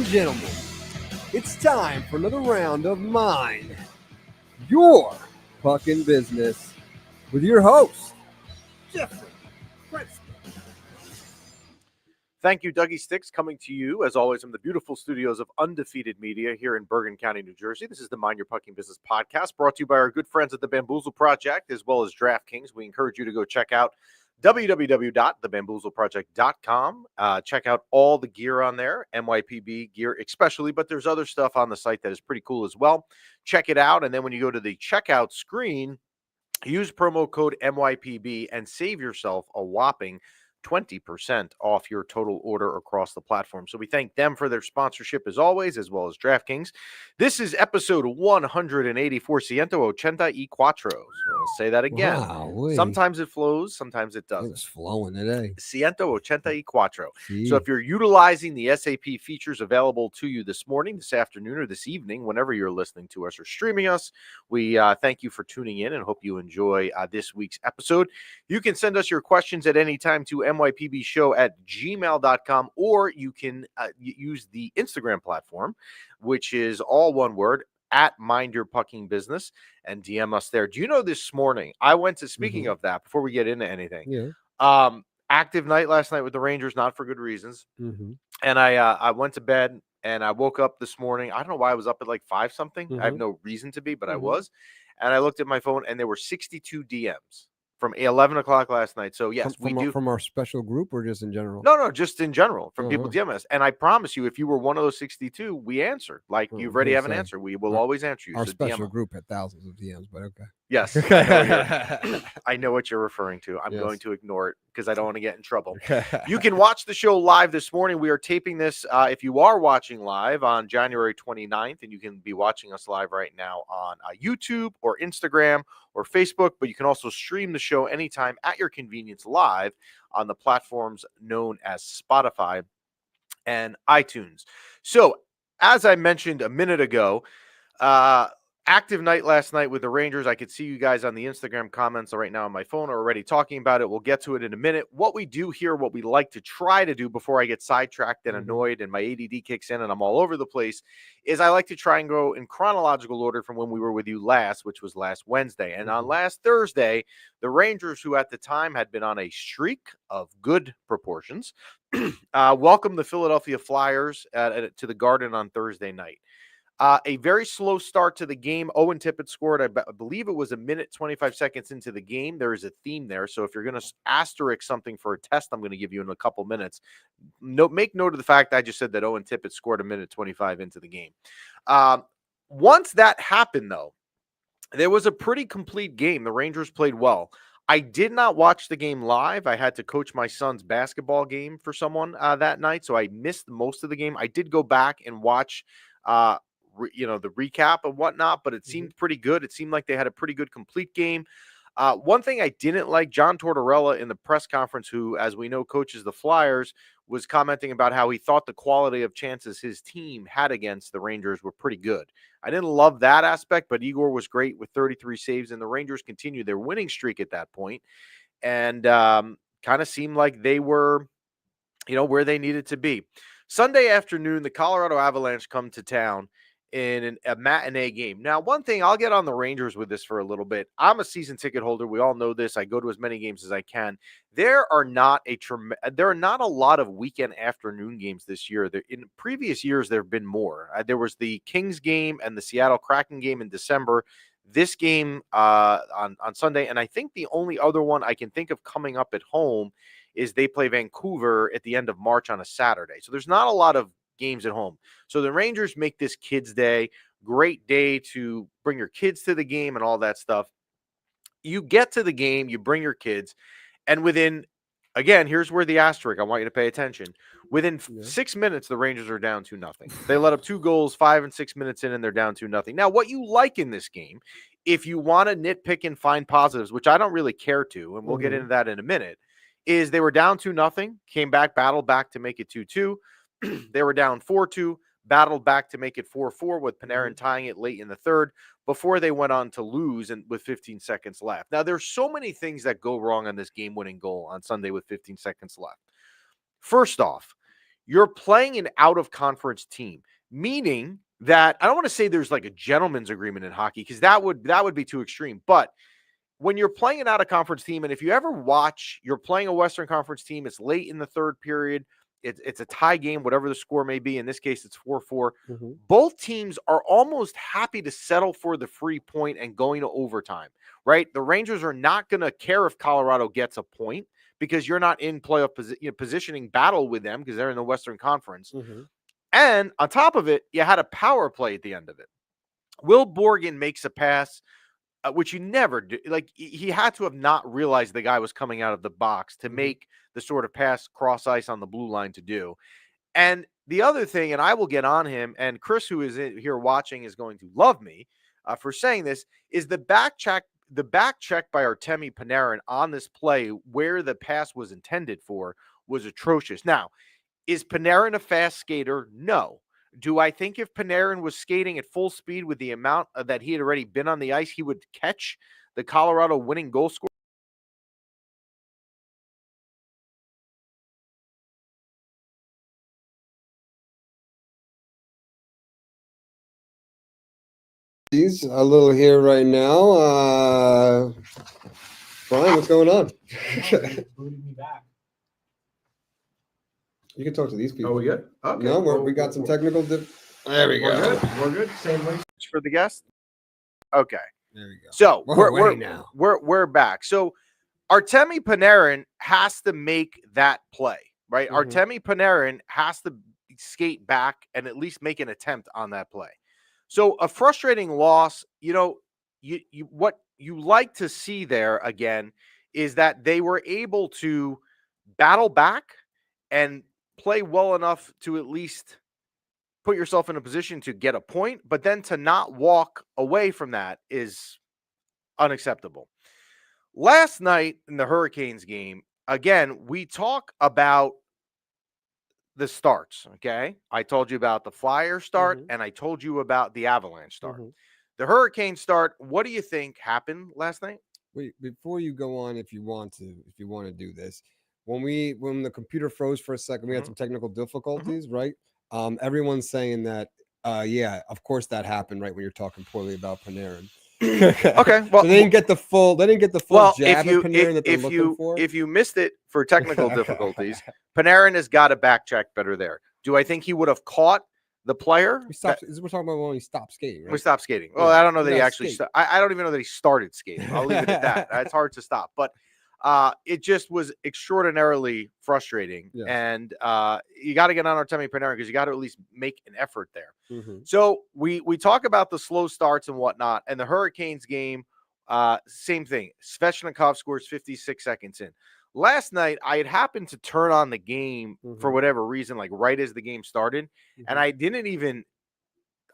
and gentlemen, it's time for another round of Mind Your Fucking Business with your host, Jeffrey Prince. Thank you, Dougie Sticks, coming to you, as always, from the beautiful studios of Undefeated Media here in Bergen County, New Jersey. This is the Mind Your Fucking Business podcast, brought to you by our good friends at the Bamboozle Project, as well as DraftKings. We encourage you to go check out www.thebamboozleproject.com. Check out all the gear on there, MYPB gear especially, but there's other stuff on the site that is pretty cool as well. Check it out, and then when you go to the checkout screen, use promo code MYPB and save yourself a whopping 20% off your total order across the platform. So we thank them for their sponsorship as always, as well as DraftKings. This is episode 184, Ciento Ochenta y Cuatro. So I'll say that again. Wow, sometimes it flows, sometimes it it doesn't. was flowing today. Ciento Ochenta y Cuatro. See? So if you're utilizing the SAP features available to you this morning, this afternoon, or this evening, whenever you're listening to us or streaming us, we thank you for tuning in and hope you enjoy this week's episode. You can send us your questions at any time to mypbshow@gmail.com, or you can use the Instagram platform, which is all one word, at Mind Your Fucking Business, and DM us there. Do you know this morning, I went to, speaking of that, before we get into anything, Yeah. active night last night with the Rangers, not for good reasons. Mm-hmm. And I went to bed and I woke up this morning. I don't know why I was up at like 5 something. I have no reason to be, but I was. And I looked at my phone and there were 62 DMs from 11 o'clock last night. So yes, we do. From our special group or just in general? No, just in general from people Uh-huh. DM us. And I promise you, if you were one of those 62, we answer. Like you already have an answer. We will always answer you. Our So special DM. group had thousands of DMs, but okay. Yes, I know what you're referring to. I'm going to ignore it because I don't want to get in trouble. You can watch the show live this morning. We are taping this, if you are watching live, on January 29th, and you can be watching us live right now on YouTube or Instagram or Facebook, but you can also stream the show anytime at your convenience live on the platforms known as Spotify and iTunes. So, as I mentioned a minute ago, active night last night with the Rangers. I could see you guys on the Instagram comments right now on my phone are already talking about it. We'll get to it in a minute. What we do here, what we like to try to do before I get sidetracked and annoyed and my ADD kicks in and I'm all over the place, is I like to try and go in chronological order from when we were with you last, which was last Wednesday. And on last Thursday, the Rangers, who at the time had been on a streak of good proportions, welcomed the Philadelphia Flyers to the Garden on Thursday night. A very slow start to the game. Owen Tippett scored, I believe it was a minute, 25 seconds into the game. There is a theme there. So if you're going to asterisk something for a test I'm going to give you in a couple minutes, make note of the fact I just said that Owen Tippett scored a minute 25 into the game. Once that happened, though, there was a pretty complete game. The Rangers played well. I did not watch the game live. I had to coach my son's basketball game for someone that night, so I missed most of the game. I did go back and watch the recap and whatnot, but it seemed pretty good. It seemed like they had a pretty good complete game. One thing I didn't like, John Tortorella in the press conference, who, as we know, coaches the Flyers, was commenting about how he thought the quality of chances his team had against the Rangers were pretty good. I didn't love that aspect, but Igor was great with 33 saves, and the Rangers continued their winning streak at that point, and kind of seemed like they were, where they needed to be. Sunday afternoon, the Colorado Avalanche come to town in a matinee game. Now, one thing, I'll get on the Rangers with this for a little bit. I'm a season ticket holder. We all know this. I go to as many games as I can. There are not a lot of weekend afternoon games this year. In previous years, there have been more. There was the Kings game and the Seattle Kraken game in December. This game on Sunday, and I think the only other one I can think of coming up at home is they play Vancouver at the end of March on a Saturday. So there's not a lot of games at home. So the Rangers make this kids' day, great day to bring your kids to the game and all that stuff. You get to the game, you bring your kids, and again, here's where the asterisk, I want you to pay attention. Within 6 minutes, the Rangers are down 2-0. They let up 2 goals 5 and 6 minutes in, and they're down 2-0. Now, what you like in this game, if you want to nitpick and find positives, which I don't really care to, and we'll get into that in a minute, is they were down 2-0, came back, battled back to make it 2-2. They were down 4-2, battled back to make it 4-4 with Panarin tying it late in the third before they went on to lose with 15 seconds left. Now, there's so many things that go wrong on this game-winning goal on Sunday with 15 seconds left. First off, you're playing an out-of-conference team, meaning that I don't want to say there's like a gentleman's agreement in hockey because that would be too extreme. But when you're playing an out-of-conference team, and if you ever watch, you're playing a Western Conference team, it's late in the third period, it's a tie game, whatever the score may be. In this case, it's 4-4. Both teams are almost happy to settle for the free point and going to overtime, right? The Rangers are not going to care if Colorado gets a point because you're not in playoff positioning battle with them because they're in the Western Conference. And on top of it, you had a power play at the end of it. Will Borgen makes a pass, which you never do. Like, he had to have not realized the guy was coming out of the box to make the sort of pass cross ice on the blue line to do. And the other thing, and I will get on him, and Chris, who is here watching, is going to love me for saying this, is the back check by Artemi Panarin on this play where the pass was intended for was atrocious. Now, is Panarin a fast skater? No. Do I think if Panarin was skating at full speed with the amount that he had already been on the ice, he would catch the Colorado winning goal score? He's a little here right now. Brian, what's going on? You can talk to these people. Oh, we good? Okay. No, we got some technical. There we go. We're good. Same way. For the guest. Okay. There we go. So we're back. So Artemi Panarin has to make that play, right? Artemi Panarin has to skate back and at least make an attempt on that play. So a frustrating loss, you what you like to see there again is that they were able to battle back and play well enough to at least put yourself in a position to get a point, but then to not walk away from that is unacceptable. Last night in the Hurricanes game, again, we talk about the starts, okay? I told you about the Flyer start, and I told you about the Avalanche start. The Hurricane start, what do you think happened last night? Wait, before you go on, if you want to do this, when the computer froze for a second, we had some technical difficulties, right? Everyone's saying that, yeah, of course that happened, right? When you're talking poorly about Panarin. Okay, well, so they didn't get the full jab at Panarin that they're looking for. If you missed it for technical difficulties, Panarin has got to back check better there. Do I think he would have caught the player? We're talking about when he stopped skating, right? We stopped skating. Well, I don't know that he actually I don't even know that he started skating. I'll leave it at that. It's hard to stop. But it just was extraordinarily frustrating. Yes. And you got to get on Artemi Panarin because you got to at least make an effort there. So we talk about the slow starts and whatnot. And the Hurricanes game, same thing. Svechnikov scores 56 seconds in. Last night, I had happened to turn on the game for whatever reason, like right as the game started. And I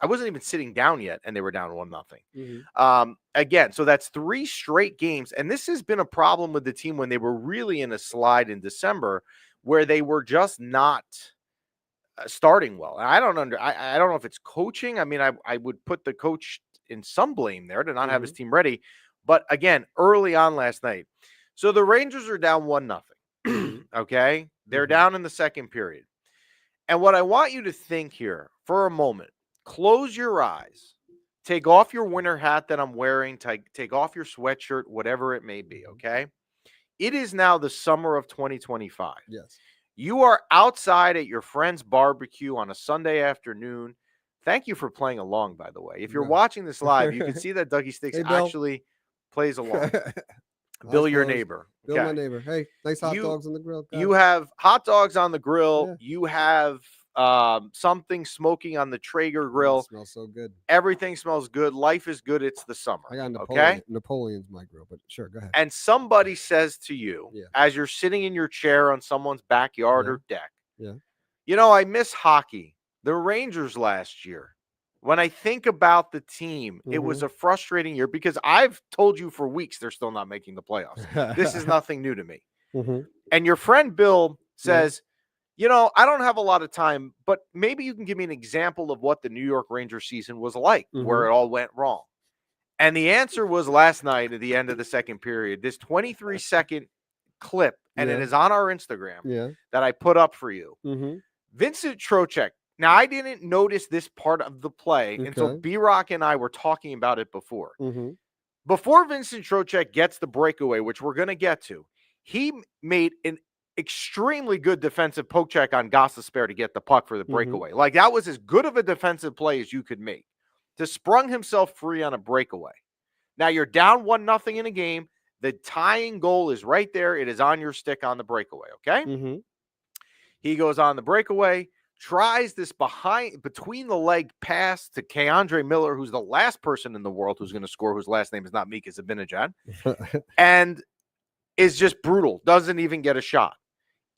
wasn't even sitting down yet, and they were down 1-0. Again, so that's 3 straight games, and this has been a problem with the team when they were really in a slide in December, where they were just not starting well. And I don't know if it's coaching. I mean, I would put the coach in some blame there to not have his team ready. But again, early on last night, so the Rangers are down 1-0. Okay, they're down in the second period, and what I want you to think here for a moment. Close your eyes, take off your winter hat that I'm wearing, take off your sweatshirt, whatever it may be, okay? It is now the summer of 2025. Yes. You are outside at your friend's barbecue on a Sunday afternoon. Thank you for playing along, by the way. If you're watching this live, you can see that Dougie Sticks actually plays along. Bill, your neighbor. Bill, my neighbor. Hey, nice hot dogs on the grill. You have hot dogs on the grill. Yeah. You have something smoking on the Traeger grill. It smells so good. Everything smells good. Life is good. It's the summer. I got Napoleon. Napoleon's my grill, but sure, go ahead. And somebody says to you, as you're sitting in your chair on someone's backyard or deck, I miss hockey. The Rangers last year. When I think about the team, it was a frustrating year because I've told you for weeks they're still not making the playoffs. This is nothing new to me. And your friend Bill says, I don't have a lot of time, but maybe you can give me an example of what the New York Rangers season was like, where it all went wrong. And the answer was last night at the end of the second period, this 23-second clip, and it is on our Instagram that I put up for you. Vincent Trocheck. Now, I didn't notice this part of the play until B-Rock and I were talking about it before. Before Vincent Trocheck gets the breakaway, which we're going to get to, he made an extremely good defensive poke check on Gostisbehere to get the puck for the breakaway. Like, that was as good of a defensive play as you could make to sprung himself free on a breakaway. Now, you're down 1-0 in a game. The tying goal is right there. It is on your stick on the breakaway, okay? He goes on the breakaway, tries this between the leg pass to Keandre Miller, who's the last person in the world who's going to score, whose last name is not Mika Zibanejad, and is just brutal. Doesn't even get a shot.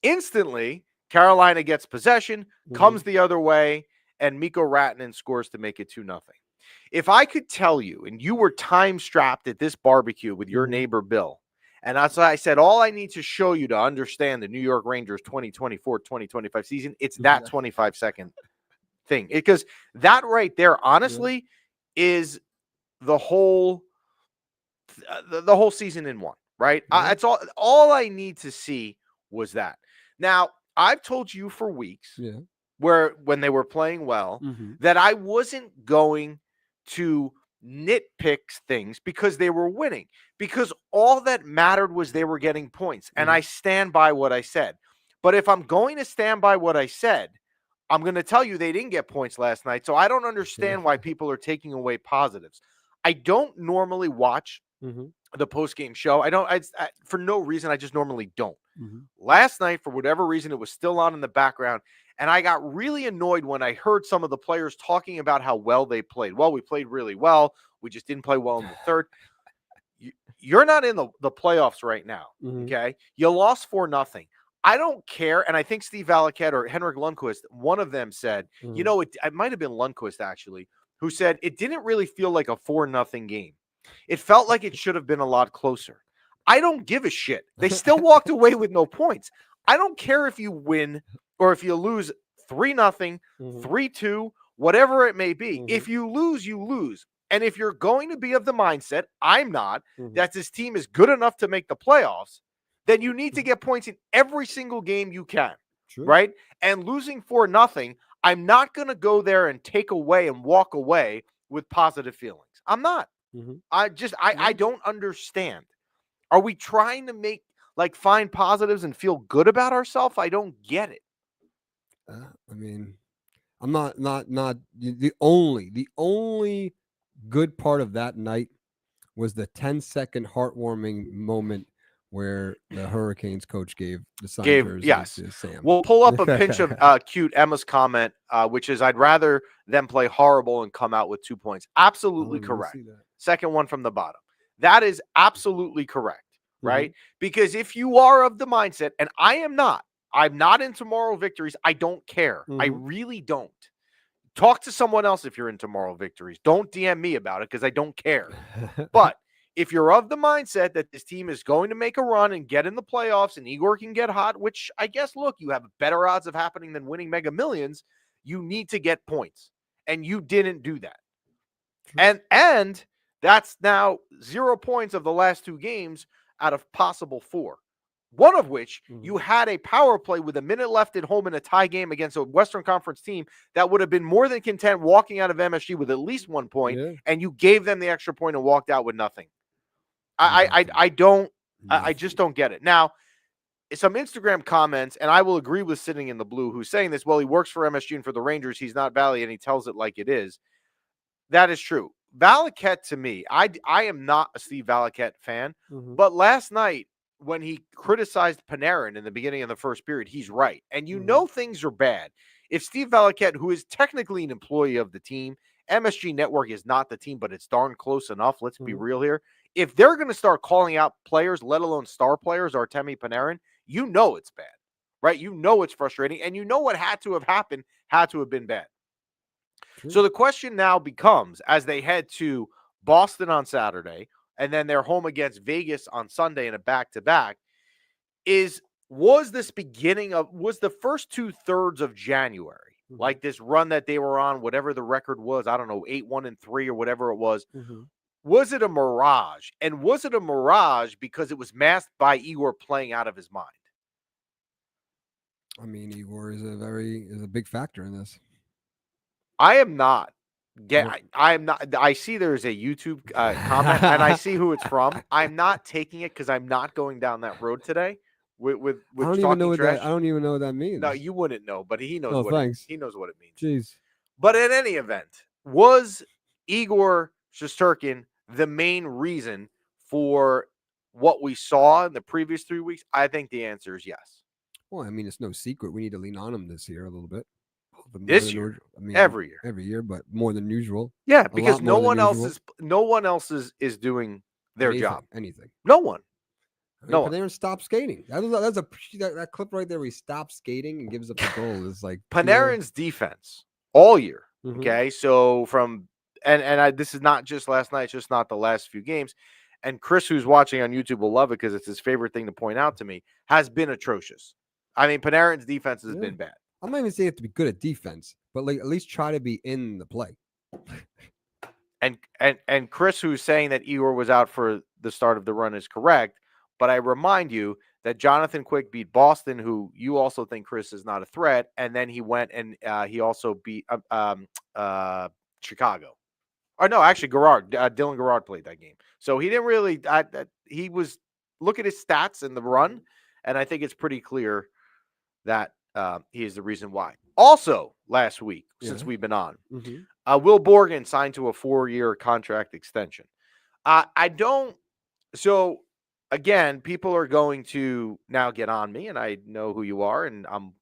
Instantly, Carolina gets possession, comes the other way, and Mikko Rantanen scores to make it 2-0. If I could tell you, and you were time-strapped at this barbecue with your neighbor Bill, and that's why I said, all I need to show you to understand the New York Rangers 2024-2025 season, it's that 25-second thing. Because that right there, honestly, is the whole season in one, right? That's all I need to see was that. Now, I've told you for weeks when they were playing well that I wasn't going to nitpick things because they were winning, because all that mattered was they were getting points. And I stand by what I said. But if I'm going to stand by what I said, I'm going to tell you they didn't get points last night. So I don't understand why people are taking away positives. I don't normally watch the post-game show. I for no reason. I just normally don't. Last night, for whatever reason, it was still on in the background. And I got really annoyed when I heard some of the players talking about how well they played. Well, we played really well. We just didn't play well in the third. You're not in the playoffs right now, okay? You lost 4-0. I don't care. And I think Steve Valiquette or Henrik Lundqvist, one of them said, it might have been Lundqvist, actually, who said it didn't really feel like a 4-0 game. It felt like it should have been a lot closer. I don't give a shit. They still walked away with no points. I don't care if you win or if you lose 3-0, 3-2, whatever it may be. If you lose, you lose. And if you're going to be of the mindset, I'm not, that this team is good enough to make the playoffs, then you need to get points in every single game you can, right? And losing 4-0, I'm not going to go there and take away and walk away with positive feelings. I'm not. I don't understand. Are we trying to find positives and feel good about ourselves? I don't get it. I mean, I'm not the only good part of that night was the 10-second heartwarming moment where the Hurricanes coach gave the signed jersey to Sam. We'll pull up a pinch of cute Emma's comment, which is, I'd rather them play horrible and come out with 2 points. Absolutely correct. Second one from the bottom. That is absolutely correct, right? Because if you are of the mindset, and I'm not into moral victories. I don't care. I really don't. Talk to someone else if you're into moral victories. Don't DM me about it because I don't care. But if you're of the mindset that this team is going to make a run and get in the playoffs and Igor can get hot, which I guess, look, you have better odds of happening than winning Mega Millions, you need to get points. And you didn't do that. And that's now 0 points of the last 2 games out of possible 4. One of which you had a power play with a minute left at home in a tie game against a Western Conference team that would have been more than content walking out of MSG with at least 1 point, and you gave them the extra point and walked out with nothing. I just don't get it. Now, some Instagram comments, and I will agree with Sitting in the Blue, who's saying this, well, he works for MSG and for the Rangers. He's not Valley, and he tells it like it is. That is true. Valiquette, to me, I am not a Steve Valiquette fan, but last night, when he criticized Panarin in the beginning of the first period, he's right. And you know things are bad. If Steve Valiquette, who is technically an employee of the team, MSG Network is not the team, but it's darn close enough. Let's be real here. If they're going to start calling out players, let alone star players, Artemi Panarin, you know it's bad, right? You know it's frustrating, and you know what had to have happened had to have been bad. So the question now becomes, as they head to Boston on Saturday, and then they're home against Vegas on Sunday in a back-to-back, was the first 2/3 of January, like this run that they were on, whatever the record was, I don't know, 8-1-3 or whatever it was, was it a mirage? And was it a mirage because it was masked by Igor playing out of his mind? I mean, Igor is a big factor in this. I am not. You know- I am not. I see there's a YouTube comment, and I see who it's from. I'm not taking it because I'm not going down that road today I with don't even know talking what that. trash. I don't even know what that No, means. you wouldn't know, but he knows Oh, thanks. he knows what it means. Jeez. But in any event, was Igor Shesterkin the main reason for what we saw in the previous 3 weeks? I think the answer is yes. Well, I mean, it's no secret. We need to lean on him this year a little bit. But more This than year, usual. I mean, every year. but more than usual. Yeah, A because lot more than usual. no one else is doing their job. Anything. No one. I mean, No one. Panarin stopped skating. That clip right there where he stops skating and gives up the goal is like Panarin's defense all year. Mhm. Okay, so from and this is not just last night, it's just not the last few games. And Chris, who's watching on YouTube, will love it because it's his favorite thing to point out to me. Has been atrocious. I mean, Panarin's defense has been bad. I'm not even saying you have to be good at defense, but like at least try to be in the play. And Chris, who's saying that Igor was out for the start of the run, is correct. But I remind you that Jonathan Quick beat Boston, who you also think Chris is not a threat, and then he went and he also beat Chicago. Or no, actually, Dylan Garrard played that game, so he didn't really. He was look at his stats in the run, and I think it's pretty clear that he is the reason why. Also, last week, since we've been on, Will Borgen signed to a 4-year contract extension. I don't. So again, people are going to now get on me, and I know who you are, and I'm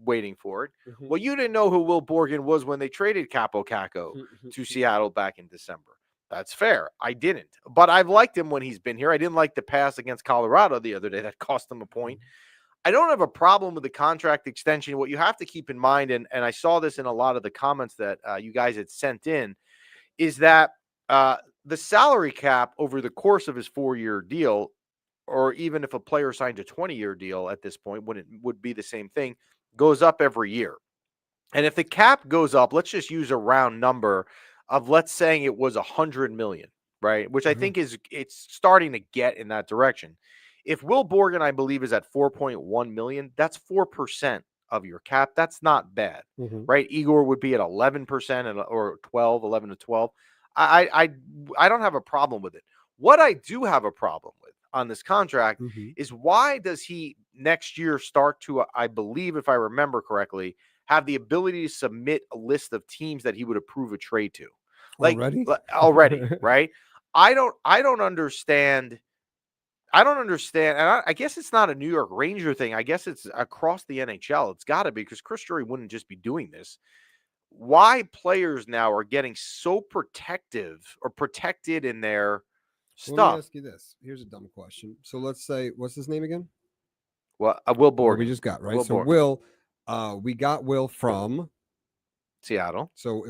waiting for it. Well, you didn't know who Will Borgen was when they traded Capo Caco to Seattle back in December. That's fair. I didn't. But I've liked him when he's been here. I didn't like the pass against Colorado the other day. That cost him a point. I don't have a problem with the contract extension. What you have to keep in mind, and I saw this in a lot of the comments that you guys had sent in, is that the salary cap over the course of his 4-year deal, or even if a player signed a 20-year deal at this point, when it would be the same thing, goes up every year. And if the cap goes up, let's just use a round number of, let's say it was 100 million, right? Which I think it's starting to get in that direction. If Will Borgen, I believe, is at 4.1 million, that's 4% of your cap. That's not bad, right? Igor would be at 11% or 11 to 12. I don't have a problem with it. What I do have a problem with on this contract is, why does he next year start to, I believe, if I remember correctly, have the ability to submit a list of teams that he would approve a trade to? Like already, right? I don't understand. I don't understand. And I guess it's not a New York Ranger thing. I guess it's across the NHL. It's got to be, because Chris Drury wouldn't just be doing this. Why players now are getting so protective or protected in their stuff? Let me ask you this. Here's a dumb question. So let's say, what's his name again? Well, Will Borgen. We just got, right? Will, we got Will from Seattle. So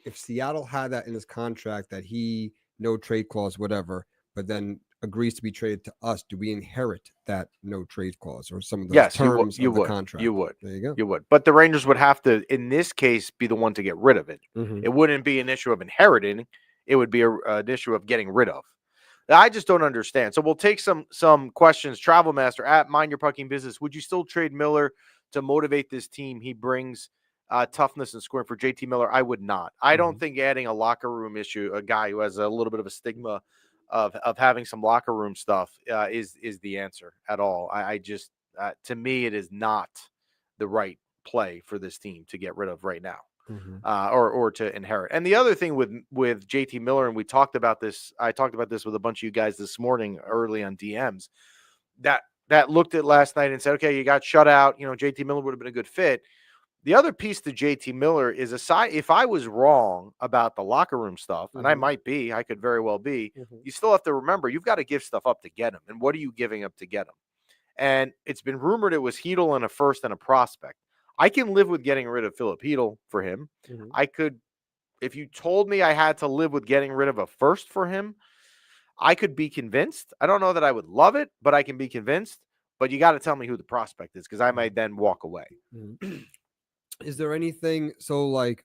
if Seattle had that in his contract, that he no trade clause, whatever, but then agrees to be traded to us, do we inherit that no trade clause or some of those terms of the contract? You would. There you go. You would. But the Rangers would have to, in this case, be the one to get rid of it. It wouldn't be an issue of inheriting. It would be an issue of getting rid of. I just don't understand. So we'll take some questions. Travel Master at Mind Your Pucking Business. Would you still trade Miller to motivate this team? He brings toughness and scoring. For JT Miller, I would not. I don't think adding a locker room issue, a guy who has a little bit of a stigma of having some locker room stuff, is the answer at all. I just, to me, it is not the right play for this team to get rid of right now. Or to inherit. And the other thing with JT Miller, and we talked about this, I talked about this with a bunch of you guys this morning early on DMs, that looked at last night and said, okay, you got shut out. JT Miller would have been a good fit. The other piece to JT Miller is, aside, if I was wrong about the locker room stuff, and I might be, I could very well be, you still have to remember, you've got to give stuff up to get him. And what are you giving up to get him? And it's been rumored it was Hedl and a first and a prospect. I can live with getting rid of Philip Hedl for him. I could, if you told me I had to live with getting rid of a first for him, I could be convinced. I don't know that I would love it, but I can be convinced. But you got to tell me who the prospect is, because I might then walk away. Is there anything, so like,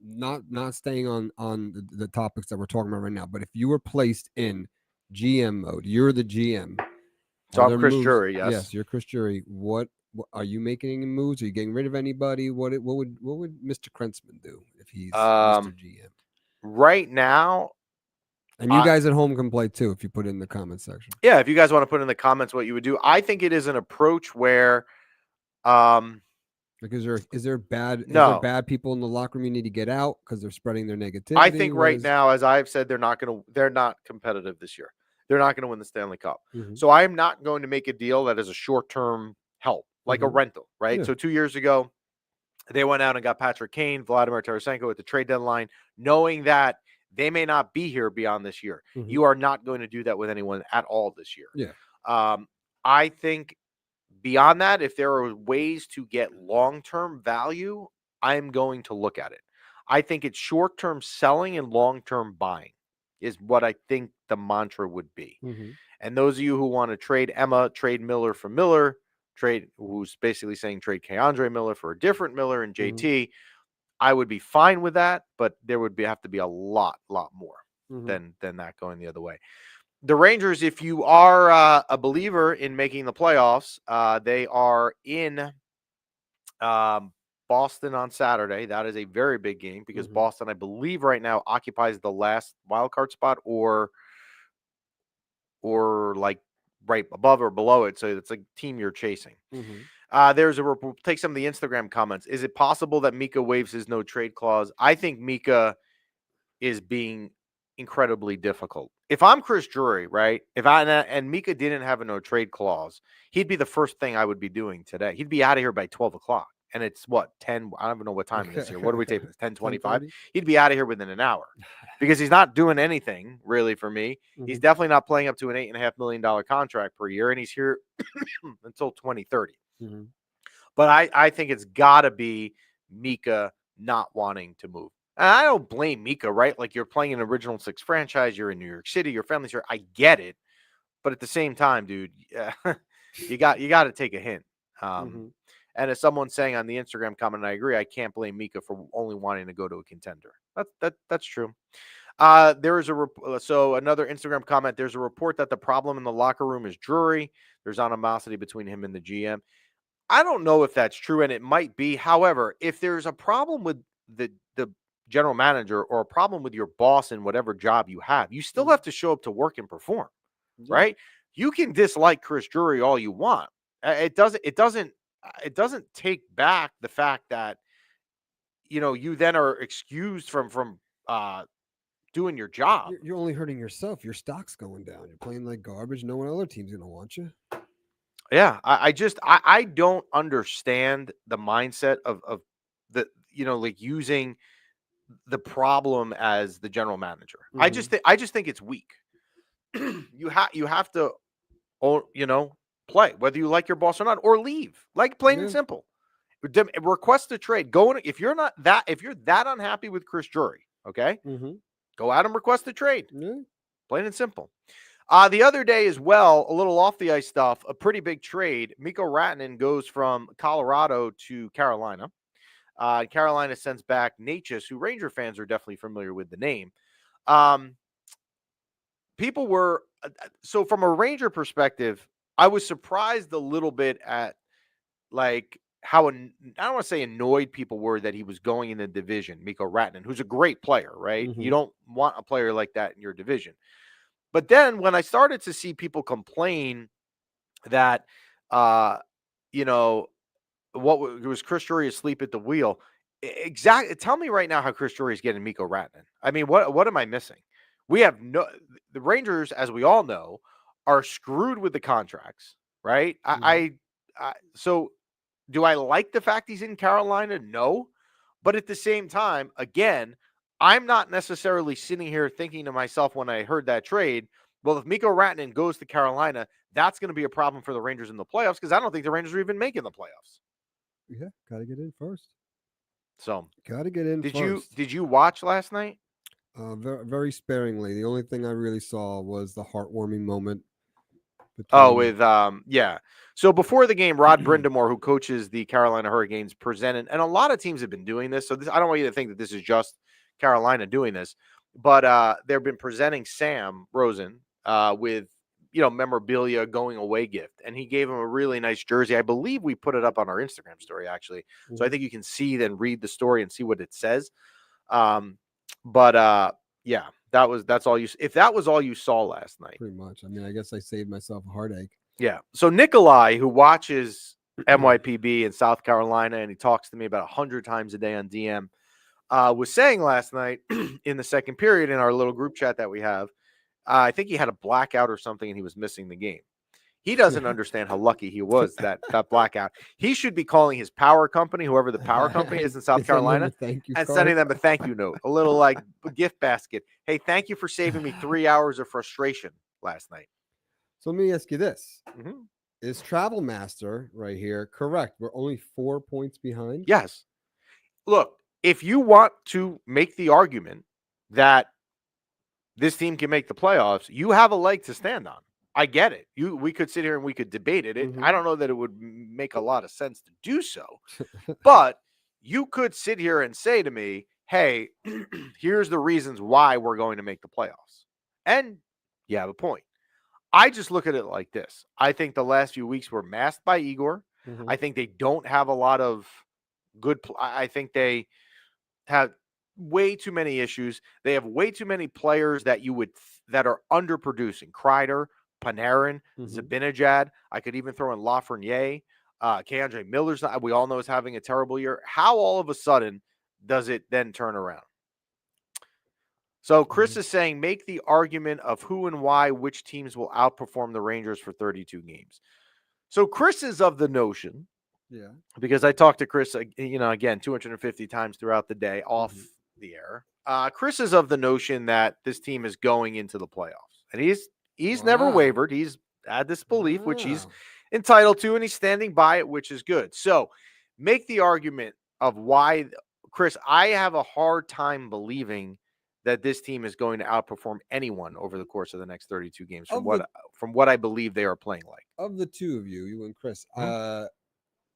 not staying on the topics that we're talking about right now, but if you were placed in GM mode, you're the GM. So I'm Chris Drury, yes. Yes, you're Chris Drury. What are you making any moves? Are you getting rid of anybody? What would Mr. Krentzman do if he's Mr. GM? Right now, and you guys at home can play too if you put it in the comment section. Yeah, if you guys want to put in the comments what you would do, I think it is an approach where, like, is there bad people in the locker room you need to get out because they're spreading their negativity? I think now, as I've said, they're not competitive this year. They're not going to win the Stanley Cup. Mm-hmm. So I'm not going to make a deal that is a short-term help, like a rental, right? Yeah. So 2 years ago, they went out and got Patrick Kane, Vladimir Tarasenko at the trade deadline, knowing that they may not be here beyond this year. Mm-hmm. You are not going to do that with anyone at all this year. Yeah. I think beyond that, if there are ways to get long-term value, I'm going to look at it. I think it's short-term selling and long-term buying is what I think the mantra would be. Mm-hmm. And those of you who want to trade Emma, trade Miller for Miller, who's basically saying trade Keandre Miller for a different Miller and JT, Mm-hmm. I would be fine with that, but there would have to be a lot more mm-hmm. than that going the other way. The Rangers, if you are a believer in making the playoffs, they are in Boston on Saturday. That is a very big game because Boston, I believe, right now occupies the last wild card spot or like right above or below it. So it's a team you're chasing. Take some of the Instagram comments. Is it possible that Mika waives his no trade clause? I think Mika is being incredibly difficult. If I'm Chris Drury, right? And Mika didn't have a no trade clause, he'd be the first thing I would be doing today. He'd be out of here by 12 o'clock. And it's what, 10? I don't even know what time it is here. What are we taping this? 10:25? He'd be out of here within an hour because he's not doing anything really for me. He's definitely not playing up to an $8.5 million contract per year, and he's here until 2030. But I think it's got to be Mika not wanting to move. And I don't blame Mika, right? Like, you're playing an Original Six franchise. You're in New York City. Your family's here. I get it. But at the same time, dude, you got to take a hint. And as someone's saying on the Instagram comment, I agree. I can't blame Mika for only wanting to go to a contender. That's true. There is another Instagram comment. There's a report that the problem in the locker room is Drury. There's animosity between him and the GM. I don't know if that's true, and it might be. However, if there's a problem with the general manager or a problem with your boss in whatever job you have, you still have to show up to work and perform, right? You can dislike Chris Drury all you want. It doesn't take back the fact that, you then are excused from doing your job. You're only hurting yourself. Your stock's going down. You're playing like garbage. No one other team's gonna want you. Yeah, I don't understand the mindset of the like using the problem as the general manager. I just think it's weak. you have to play whether you like your boss or not, or leave. Like, plain and simple. Request a trade. If you're that unhappy with Chris Drury, okay, go out and request a trade. Plain and simple. The other day as well, a little off the ice stuff, a pretty big trade. Mikko Rantanen goes from Colorado to Carolina. Carolina sends back Natchez, who Ranger fans are definitely familiar with the name. People were so from a Ranger perspective, I was surprised a little bit at like how I don't want to say annoyed people were that he was going in the division. Mikko Rantanen, who's a great player, right? You don't want a player like that in your division. But then when I started to see people complain that, what was Chris Drury asleep at the wheel? Exactly. Tell me right now how Chris Drury is getting Mikko Rantanen. I mean, what am I missing? We have the Rangers, as we all know, are screwed with the contracts, right? So do I like the fact he's in Carolina? No. But at the same time, again, I'm not necessarily sitting here thinking to myself when I heard that trade, well, if Mikko Rantanen goes to Carolina, that's going to be a problem for the Rangers in the playoffs, because I don't think the Rangers are even making the playoffs. Yeah, got to get in first. So got to get in first. Did you watch last night? Very, very sparingly. The only thing I really saw was the heartwarming moment. So before the game, Rod Brindamore, who coaches the Carolina Hurricanes, presented, and a lot of teams have been doing this. So I don't want you to think that this is just Carolina doing this, but they've been presenting Sam Rosen with memorabilia going away gift, and he gave him a really nice jersey. I believe we put it up on our Instagram story actually, so I think you can see then read the story and see what it says. Yeah, that's all you. If that was all you saw last night, pretty much. I mean, I guess I saved myself a heartache. Yeah. So Nikolai, who watches MYPB in South Carolina, and he talks to me about 100 times a day on DM, was saying last night in the second period in our little group chat that we have, I think he had a blackout or something and he was missing the game. He doesn't understand how lucky he was that blackout. He should be calling his power company, whoever the power company is in South Carolina, and sending them a thank you note, a little like gift basket. Hey, thank you for saving me 3 hours of frustration last night. So let me ask you this. Is Travel Master right here correct? We're only 4 points behind? Yes. Look, if you want to make the argument that this team can make the playoffs, you have a leg to stand on. I get it. We could sit here and we could debate it. I don't know that it would make a lot of sense to do so, but you could sit here and say to me, hey, here's the reasons why we're going to make the playoffs. And you have a point. I just look at it like this. I think the last few weeks were masked by Igor. I think they don't have a lot of good. I think they have way too many issues. They have way too many players that that are underproducing. Kreider, Panarin, Zibanejad. I could even throw in Lafreniere. Keandre Miller's not, we all know is having a terrible year. How all of a sudden does it then turn around? So Chris is saying, make the argument of who and why which teams will outperform the Rangers for 32 games. So Chris is of the notion, because I talked to Chris, again, 250 times throughout the day off the air. Chris is of the notion that this team is going into the playoffs, and he's never wavered. He's had this belief, which he's entitled to, and he's standing by it, which is good. So make the argument of why, Chris. I have a hard time believing that this team is going to outperform anyone over the course of the next 32 games from what I believe they are playing like. Of the two of you and Chris,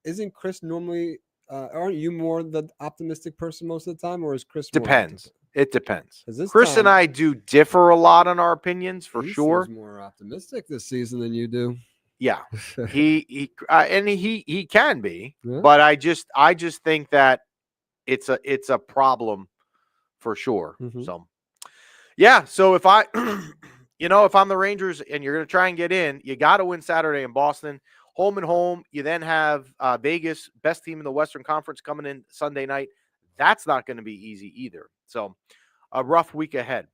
isn't Chris normally, aren't you more the optimistic person most of the time, or is Chris Depends. It depends. Chris and I do differ a lot on our opinions, for sure. He's more optimistic this season than you do. Yeah, he can be, but I just think that it's a problem for sure. So, yeah. So if I, if I'm the Rangers and you're going to try and get in, you got to win Saturday in Boston, home and home. You then have Vegas, best team in the Western Conference, coming in Sunday night. That's not going to be easy either. So a rough week ahead.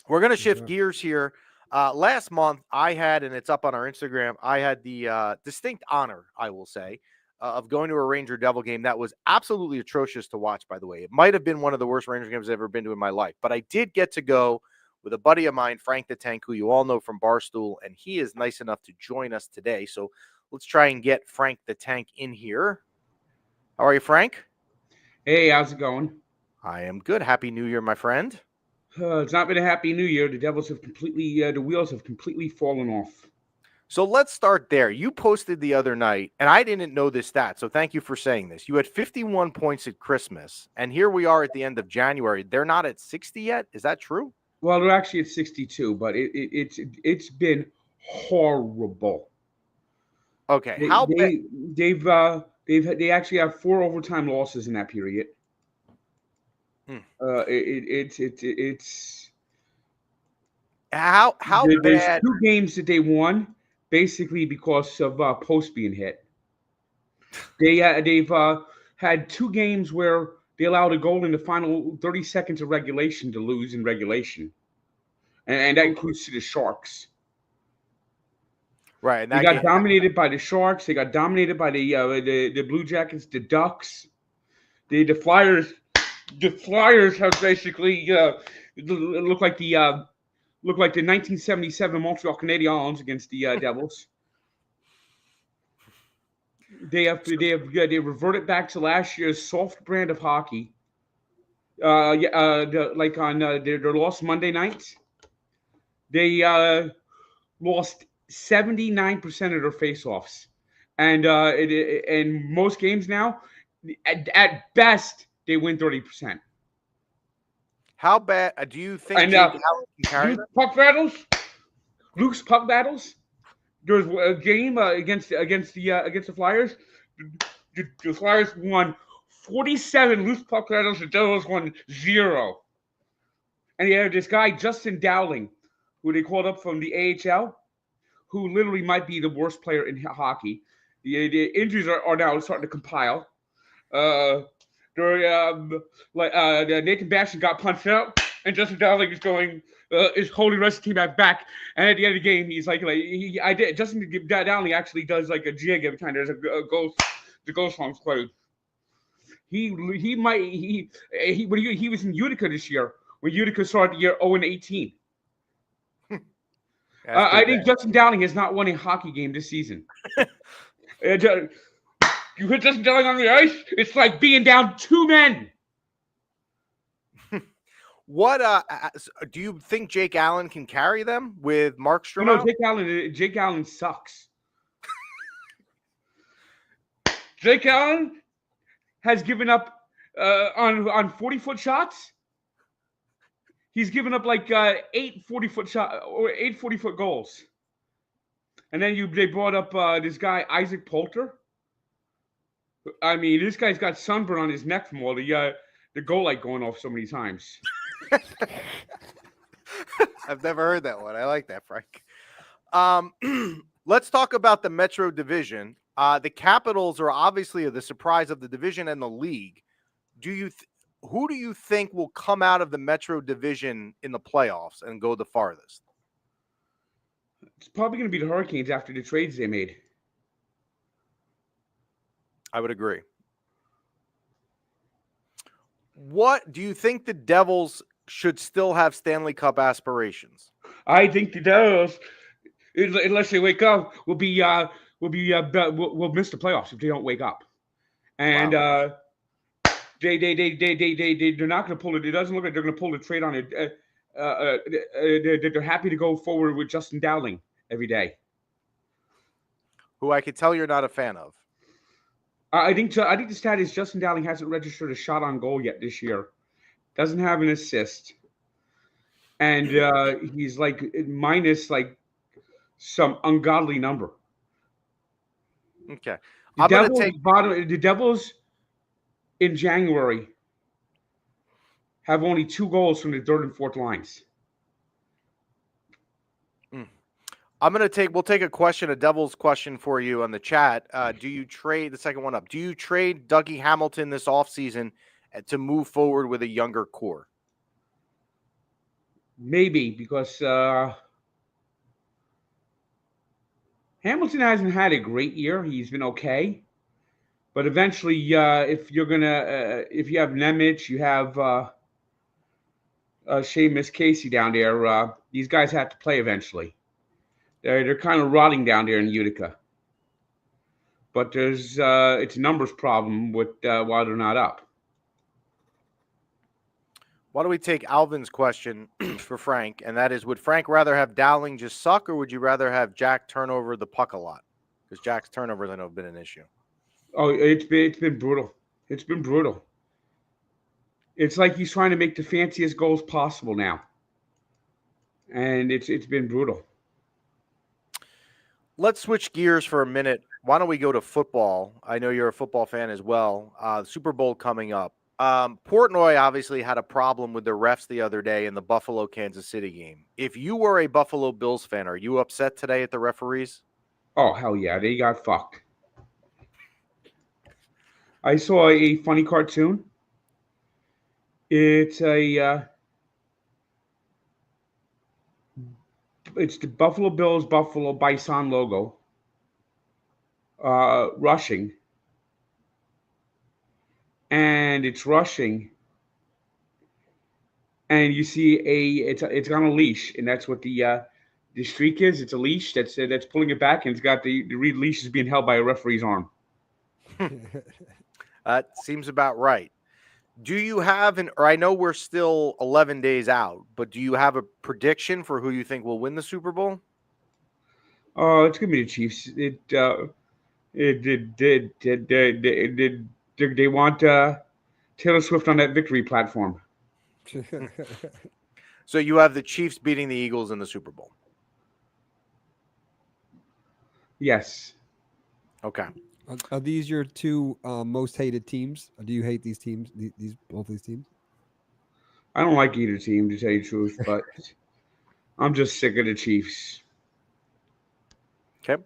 We're going to shift gears here. Last month I had, and it's up on our Instagram, I had the distinct honor, I will say, of going to a Ranger Devil game that was absolutely atrocious to watch, by the way. It might have been one of the worst Ranger games I've ever been to in my life, but I did get to go with a buddy of mine, Frank the Tank, who you all know from Barstool, and he is nice enough to join us today. So let's try and get Frank the Tank in here. How are you, Frank? Hey, how's it going? I am good. Happy New Year, my friend. It's not been a happy New Year. The Devils have the wheels have completely fallen off. So let's start there. You posted the other night, and I didn't know this stat, so thank you for saying this. You had 51 points at Christmas, and here we are at the end of January. They're not at 60 yet? Is that true? Well, they're actually at 62, but it's been horrible. Okay, they actually have 4 overtime losses in that period. It's how there's bad? 2 games that they won basically because of post being hit. They've had 2 games where they allowed a goal in the final 30 seconds of regulation to lose in regulation, and that includes to the Sharks. Right, and they got dominated by the Sharks. They got dominated by the Blue Jackets, the Ducks, the Flyers. The Flyers have basically look like the 1977 Montreal Canadiens against the Devils. They reverted back to last year's soft brand of hockey. Like on their loss Monday night, they lost 79% of their faceoffs, and in most games now, at best, they win 30%. How bad do you think? And puck battles. loose puck battles. There was a game against the Flyers. The Flyers won 47 loose puck battles. The Devils won 0. And you had this guy Justin Dowling, who they called up from the AHL, who literally might be the worst player in hockey. The injuries are now starting to compile. Nathan Bastian got punched out, and Justin Dowling is holding the rest of the team back. And at the end of the game, he's Justin Dowling actually does like a jig every time there's a goal. The goal song's played. He was in Utica this year when Utica started the year 0-18. I think Justin Dowling has not won a hockey game this season. You hit Justin Dowling on the ice, it's like being down 2 men. What do you think Jake Allen can carry them with Markstrom? No, Jake Allen sucks. Jake Allen has given up on 40-foot shots. He's given up like 8 40-foot shot or 8 40-foot goals. And then they brought up this guy Isaac Poulter. I mean, this guy's got sunburn on his neck from all the goal light going off so many times. I've never heard that one. I like that, Frank. Let's talk about the Metro Division. The Capitals are obviously the surprise of the division and the league. Who do you think will come out of the Metro Division in the playoffs and go the farthest? It's probably going to be the Hurricanes after the trades they made. I would agree. What do you think the Devils should still have Stanley Cup aspirations? I think the Devils, unless they wake up, will miss the playoffs if they don't wake up. And wow. They're not going to pull it. It doesn't look like they're going to pull the trade on it. They're happy to go forward with Justin Dowling every day, who I could tell you're not a fan of. I think the stat is Justin Dowling hasn't registered a shot on goal yet this year. Doesn't have an assist, and he's like minus like some ungodly number. Okay, the Devils in January have only 2 goals from the third and fourth lines. We'll take a question, a Devils question for you on the chat. Do you trade the second one up? Do you trade Dougie Hamilton this offseason to move forward with a younger core? Maybe, because Hamilton hasn't had a great year. He's been okay. But eventually, if you have Nemec, you have Seamus Casey down there, these guys have to play eventually. They're kind of rotting down there in Utica. But it's a numbers problem with why they're not up. Why don't we take Alvin's question for Frank, and that is, would Frank rather have Dowling just suck, or would you rather have Jack turn over the puck a lot? Because Jack's turnovers I know have been an issue. Oh, it's been brutal. It's been brutal. It's like he's trying to make the fanciest goals possible now. And it's been brutal. Let's switch gears for a minute. Why don't we go to football? I know you're a football fan as well. Super Bowl coming up. Portnoy obviously had a problem with the refs the other day in the Buffalo-Kansas City game. If you were a Buffalo Bills fan, are you upset today at the referees? Oh, hell yeah. They got fucked. I saw a funny cartoon. It's the Buffalo Bills Buffalo Bison logo rushing, and it's rushing, and you see it's on a leash, and that's what the streak is. It's a leash that's pulling it back, and it's got the leash is being held by a referee's arm. That seems about right. Do you have or I know we're still 11 days out, but do you have a prediction for who you think will win the Super Bowl? Oh, it's gonna be the Chiefs. They want Taylor Swift on that victory platform. So you have the Chiefs beating the Eagles in the Super Bowl. Yes. Okay. Are these your two most hated teams? Do you hate these teams? These both these teams? I don't like either team, to tell you the truth, but I'm just sick of the Chiefs. Okay.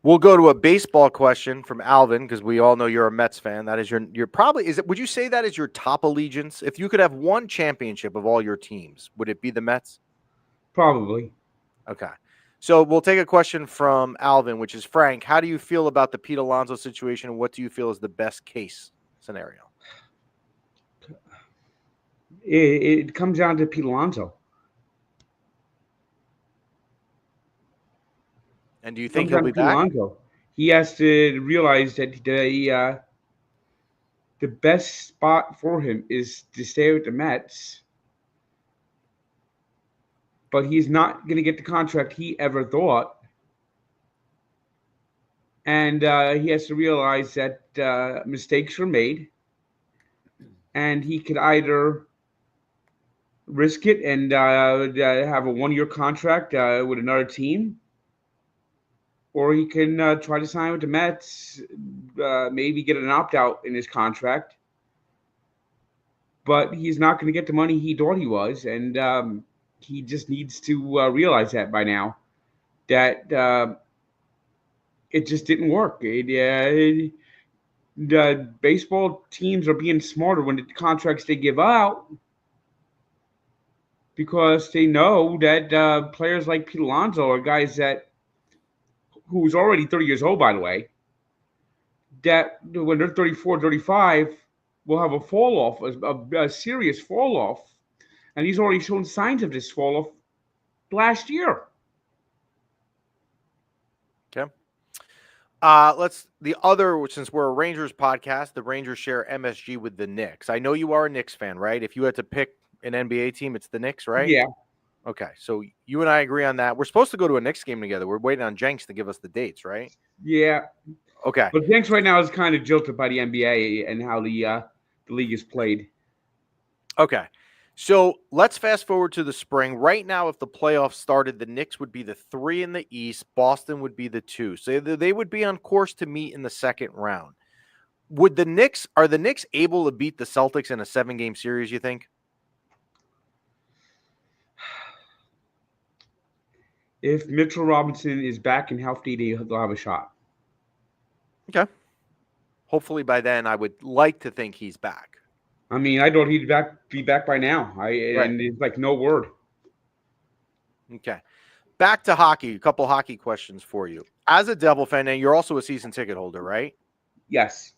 We'll go to a baseball question from Alvin because we all know you're a Mets fan. That is your probably is it? Would you say that is your top allegiance? If you could have one championship of all your teams, would it be the Mets? Probably. Okay. So we'll take a question from Alvin, which is Frank. How do you feel about the Pete Alonso situation? And what do you feel is the best case scenario? It comes down to Pete Alonso. And do you It think comes he'll down be to Pete back? Alonso. He has to realize that the best spot for him is to stay with the Mets, but he's not going to get the contract he ever thought. And he has to realize that mistakes were made, and he could either risk it and have a 1-year contract with another team, or he can try to sign with the Mets, maybe get an opt-out in his contract. But he's not going to get the money he thought he was, and he just needs to realize that by now, that it just didn't work. The baseball teams are being smarter when the contracts they give out, because they know that players like Pete Alonso are guys who's already 30 years old, by the way, that when they're 34, 35, will have a fall off, a serious fall off. And he's already shown signs of this fall off last year. Okay. Since we're a Rangers podcast, the Rangers share MSG with the Knicks. I know you are a Knicks fan, right? If you had to pick an NBA team, it's the Knicks, right? Yeah. Okay. So you and I agree on that. We're supposed to go to a Knicks game together. We're waiting on Jenks to give us the dates, right? Yeah. Okay. But Jenks right now is kind of jilted by the NBA and how the league is played. Okay. So let's fast forward to the spring. Right now, if the playoffs started, the Knicks would be the 3 in the East. Boston would be the 2. So they would be on course to meet in the second round. Are the Knicks able to beat the Celtics in a 7-game series, you think? If Mitchell Robinson is back and healthy, they'll have a shot. Okay. Hopefully by then, I would like to think he's back. I mean, I thought he'd be back by now. And it's like no word. Okay. Back to hockey. A couple hockey questions for you. As a Devil fan, and you're also a season ticket holder, right? Yes.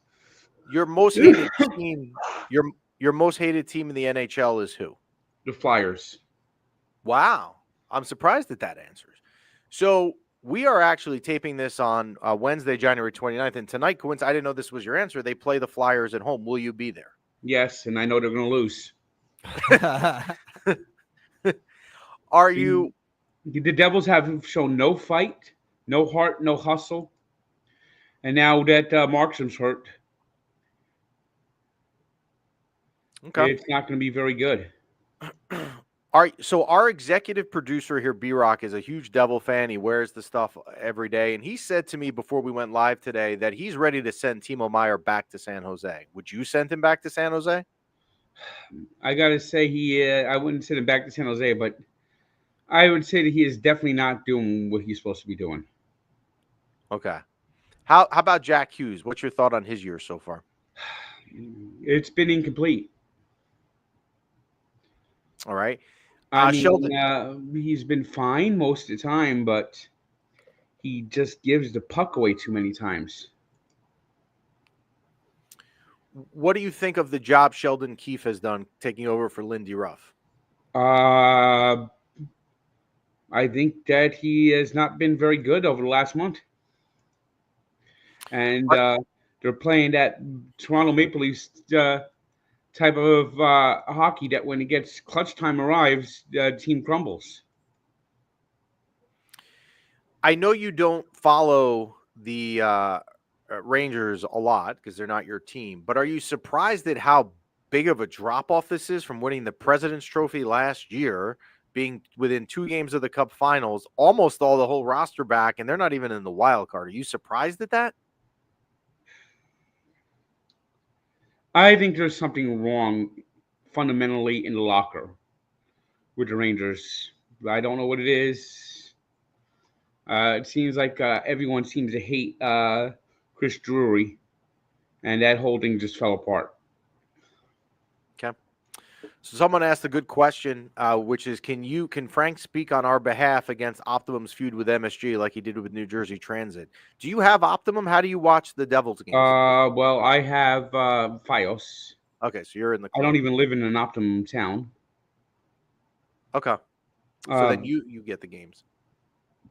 Your most hated team, your most hated team in the NHL is who? The Flyers. Wow. I'm surprised at that answer. So we are actually taping this on Wednesday, January 29th. And tonight, I didn't know this was your answer. They play the Flyers at home. Will you be there? Yes, and I know they're going to lose. Are you? The Devils have shown no fight, no heart, no hustle. And now that Markstrom's hurt, Okay. it's not going to be very good. So our executive producer here, B-Rock, is a huge Devil fan. He wears the stuff every day. And he said to me before we went live today that he's ready to send Timo Meier back to San Jose. Would you send him back to San Jose? I got to say I wouldn't send him back to San Jose, but I would say that he is definitely not doing what he's supposed to be doing. Okay. How about Jack Hughes? What's your thought on his year so far? It's been incomplete. All right. I mean, Sheldon, he's been fine most of the time, but he just gives the puck away too many times. what do you think of the job Sheldon Keefe has done taking over for Lindy Ruff? I think that he has not been very good over the last month. And they're playing that Toronto Maple Leafs type of hockey that when it gets clutch time arrives, the team crumbles. I know you don't follow the Rangers a lot because they're not your team, but are you surprised at how big of a drop off this is from winning the President's Trophy last year being within 2 games of the Cup Finals, almost all the whole roster back, and they're not even in the wild card. Are you surprised at that? I think there's something wrong fundamentally in the locker with the Rangers. I don't know what it is. It seems like everyone seems to hate Chris Drury, and that whole thing just fell apart. Okay. So someone asked a good question, which is, can Frank speak on our behalf against Optimum's feud with MSG like he did with New Jersey Transit? Do you have Optimum? How do you watch the Devils games? Well, I have Fios. Okay, so you're in the I club. don't even live in an Optimum town. Okay. So then you get the games.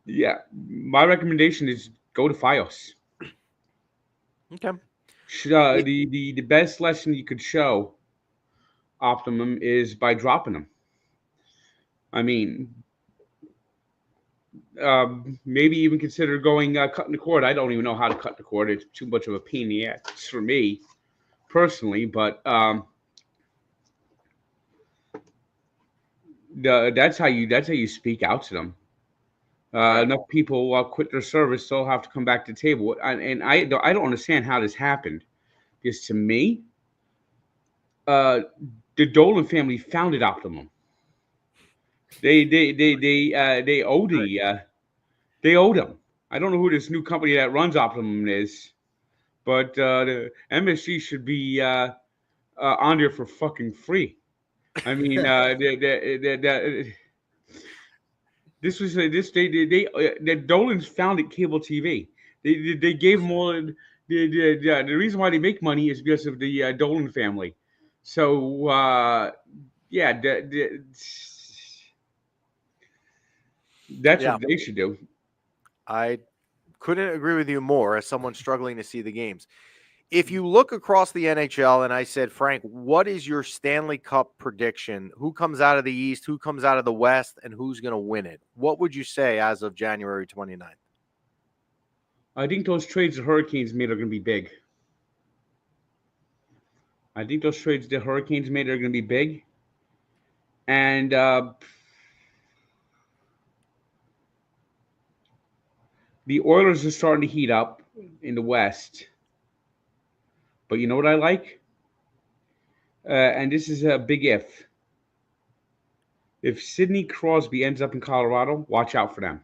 Yeah, my recommendation is go to Fios. Okay. The best lesson you could show Optimum is by dropping them. I mean, maybe even consider going cutting the cord. I don't even know how to cut the cord. It's too much of a pain in the ass for me personally. But that's how you speak out to them. Right. Enough people quit their service, they'll have to come back to the table. And I don't understand how this happened, because to me, the Dolan family founded Optimum. They owed they owed them. I don't know who this new company that runs Optimum is, but the MSG should be on there for fucking free. I mean, this was the Dolans founded cable TV. They gave more. The reason why they make money is because of the Dolan family. So yeah, that's Yeah. what they should do. I couldn't agree with you more as someone struggling to see the games. If you look across the NHL and I said, Frank, what is your Stanley Cup prediction? Who comes out of the East, who comes out of the West, and who's going to win it? What would you say as of January 29th? I think those trades the Hurricanes made are going to be big. I think those trades the Hurricanes made are going to be big. And the Oilers are starting to heat up in the West. But you know what I like? And this is a big if. If Sidney Crosby ends up in Colorado, watch out for them.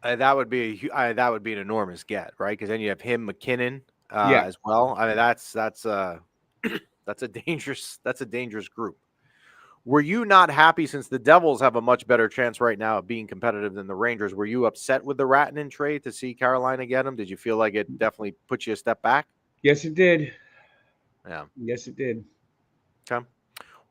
That would be an enormous get, right? Because then you have him, McKinnon, Yeah. as well. I mean, that's that's a dangerous group. Were you not happy, since the Devils have a much better chance right now of being competitive than the Rangers? Were you upset with the Rantanen trade to see Carolina get him? Did you feel like it definitely put you a step back? Yes, it did. Yeah. Yes, it did. Okay.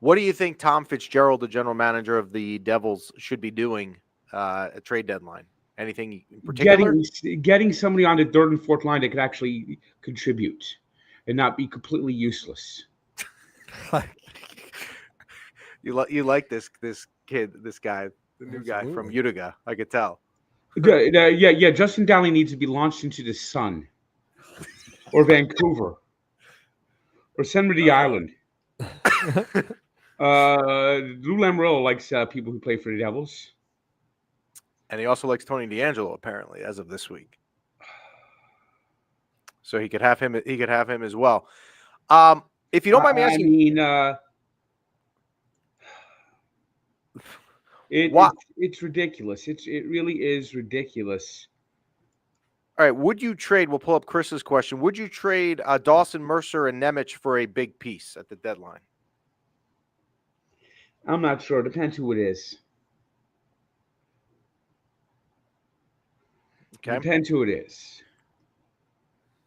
What do you think Tom Fitzgerald, the general manager of the Devils, should be doing at trade deadline? Anything in particular? Getting somebody on the third and fourth line that could actually contribute and not be completely useless. You like this kid, this guy, the new guy from Utica. I could tell. Yeah. Justin Dowling needs to be launched into the sun, or Vancouver, or send him to the island. Lou Lamoriello likes people who play for the Devils, and he also likes Tony DeAngelo, apparently, as of this week. So he could have him. He could have him as well. If you don't mind me asking, I mean, it's ridiculous. It really is ridiculous. All right, would you trade? We'll pull up Chris's question. Would you trade Dawson, Mercer, and Nemec for a big piece at the deadline? I'm not sure. Depends who it is. Okay. Depends who it is.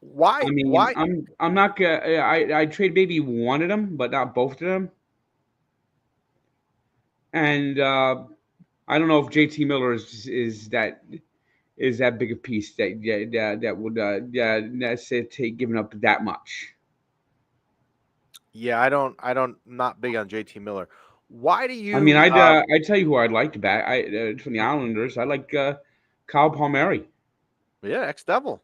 Why? I mean, why? I'm not gonna. I trade maybe one of them, but not both of them. And I don't know if JT Miller is that big a piece that would necessitate giving up that much. Yeah, I'm not big on JT Miller. Why do you? I mean, I'd tell you who I'd like to back. From the Islanders, I like Kyle Palmieri. Yeah, ex-Devil,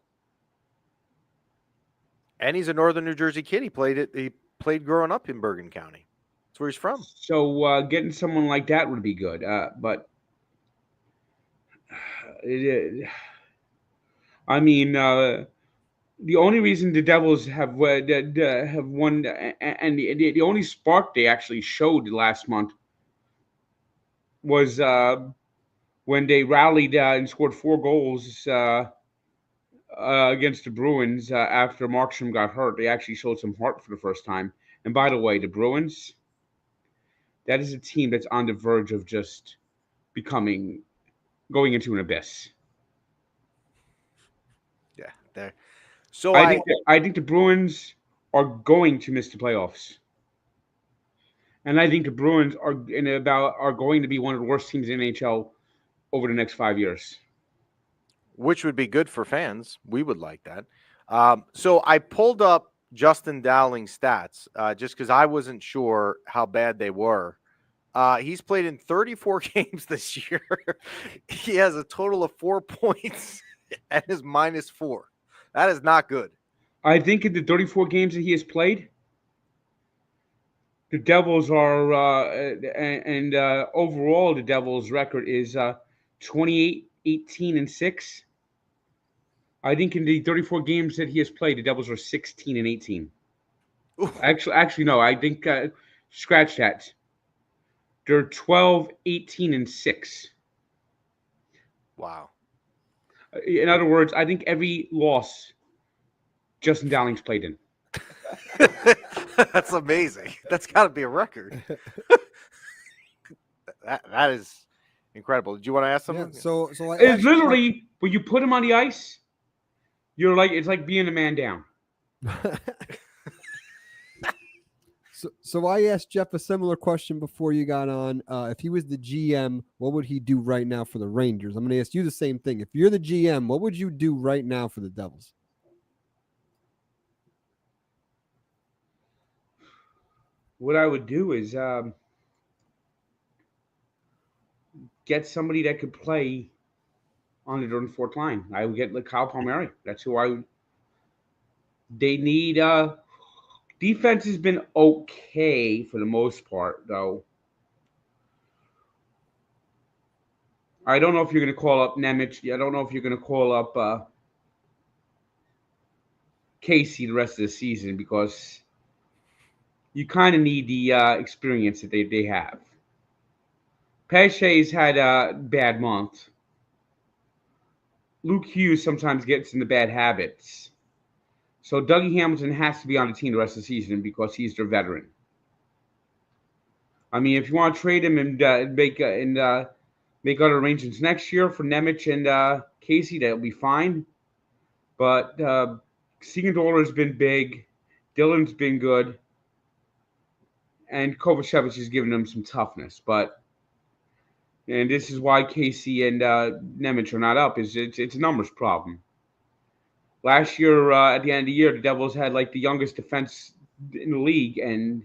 and he's a Northern New Jersey kid. He played growing up in Bergen County. That's where he's from. So getting someone like that would be good. But I mean, the only reason the Devils have won, and the only spark they actually showed last month was when they rallied and scored 4 goals against the Bruins after Markstrom got hurt. They actually showed some heart for the first time. And by the way, the Bruins, that is a team that's on the verge of just going into an abyss. Yeah, there. So I think the Bruins are going to miss the playoffs. And I think the Bruins are going to be one of the worst teams in the NHL over the next 5 years. Which would be good for fans. We would like that. So I pulled up Justin Dowling's stats just because I wasn't sure how bad they were. He's played in 34 games this year. He has a total of 4 points and is -4. That is not good. I think in the 34 games that he has played, the Devils are, overall, the Devils' record is 28, 18, and 6. I think in the 34 games that he has played, the Devils are 16 and 18. Oof. Actually, no. I think scratch that. They're 12, 18, and 6. Wow. In other words, I think every loss Justin Dowling's played in. That's amazing. That's got to be a record. that is incredible. Did you want to ask something? Yeah, so it's literally when you put him on the ice, it's like being a man down. So I asked Jeff a similar question before you got on. If he was the GM, what would he do right now for the Rangers? I'm going to ask you the same thing. If you're the GM, what would you do right now for the Devils? What I would do is get somebody that could play on the third and fourth line. I would get Kyle Palmieri. That's who I would. They need defense has been okay for the most part, though. I don't know if you're going to call up Nemec. I don't know if you're going to call up Casey the rest of the season because you kind of need the experience that they have. Pache's had a bad month. Luke Hughes sometimes gets into bad habits. So Dougie Hamilton has to be on the team the rest of the season because he's their veteran. I mean, if you want to trade him and make other arrangements next year for Nemec and Casey, that'll be fine. But Siegenthaler's been big. Dylan's been good. And Kovacevic has given them some toughness. And this is why Casey and Nemec are not up. It's a numbers problem. Last year, at the end of the year, the Devils had like the youngest defense in the league, and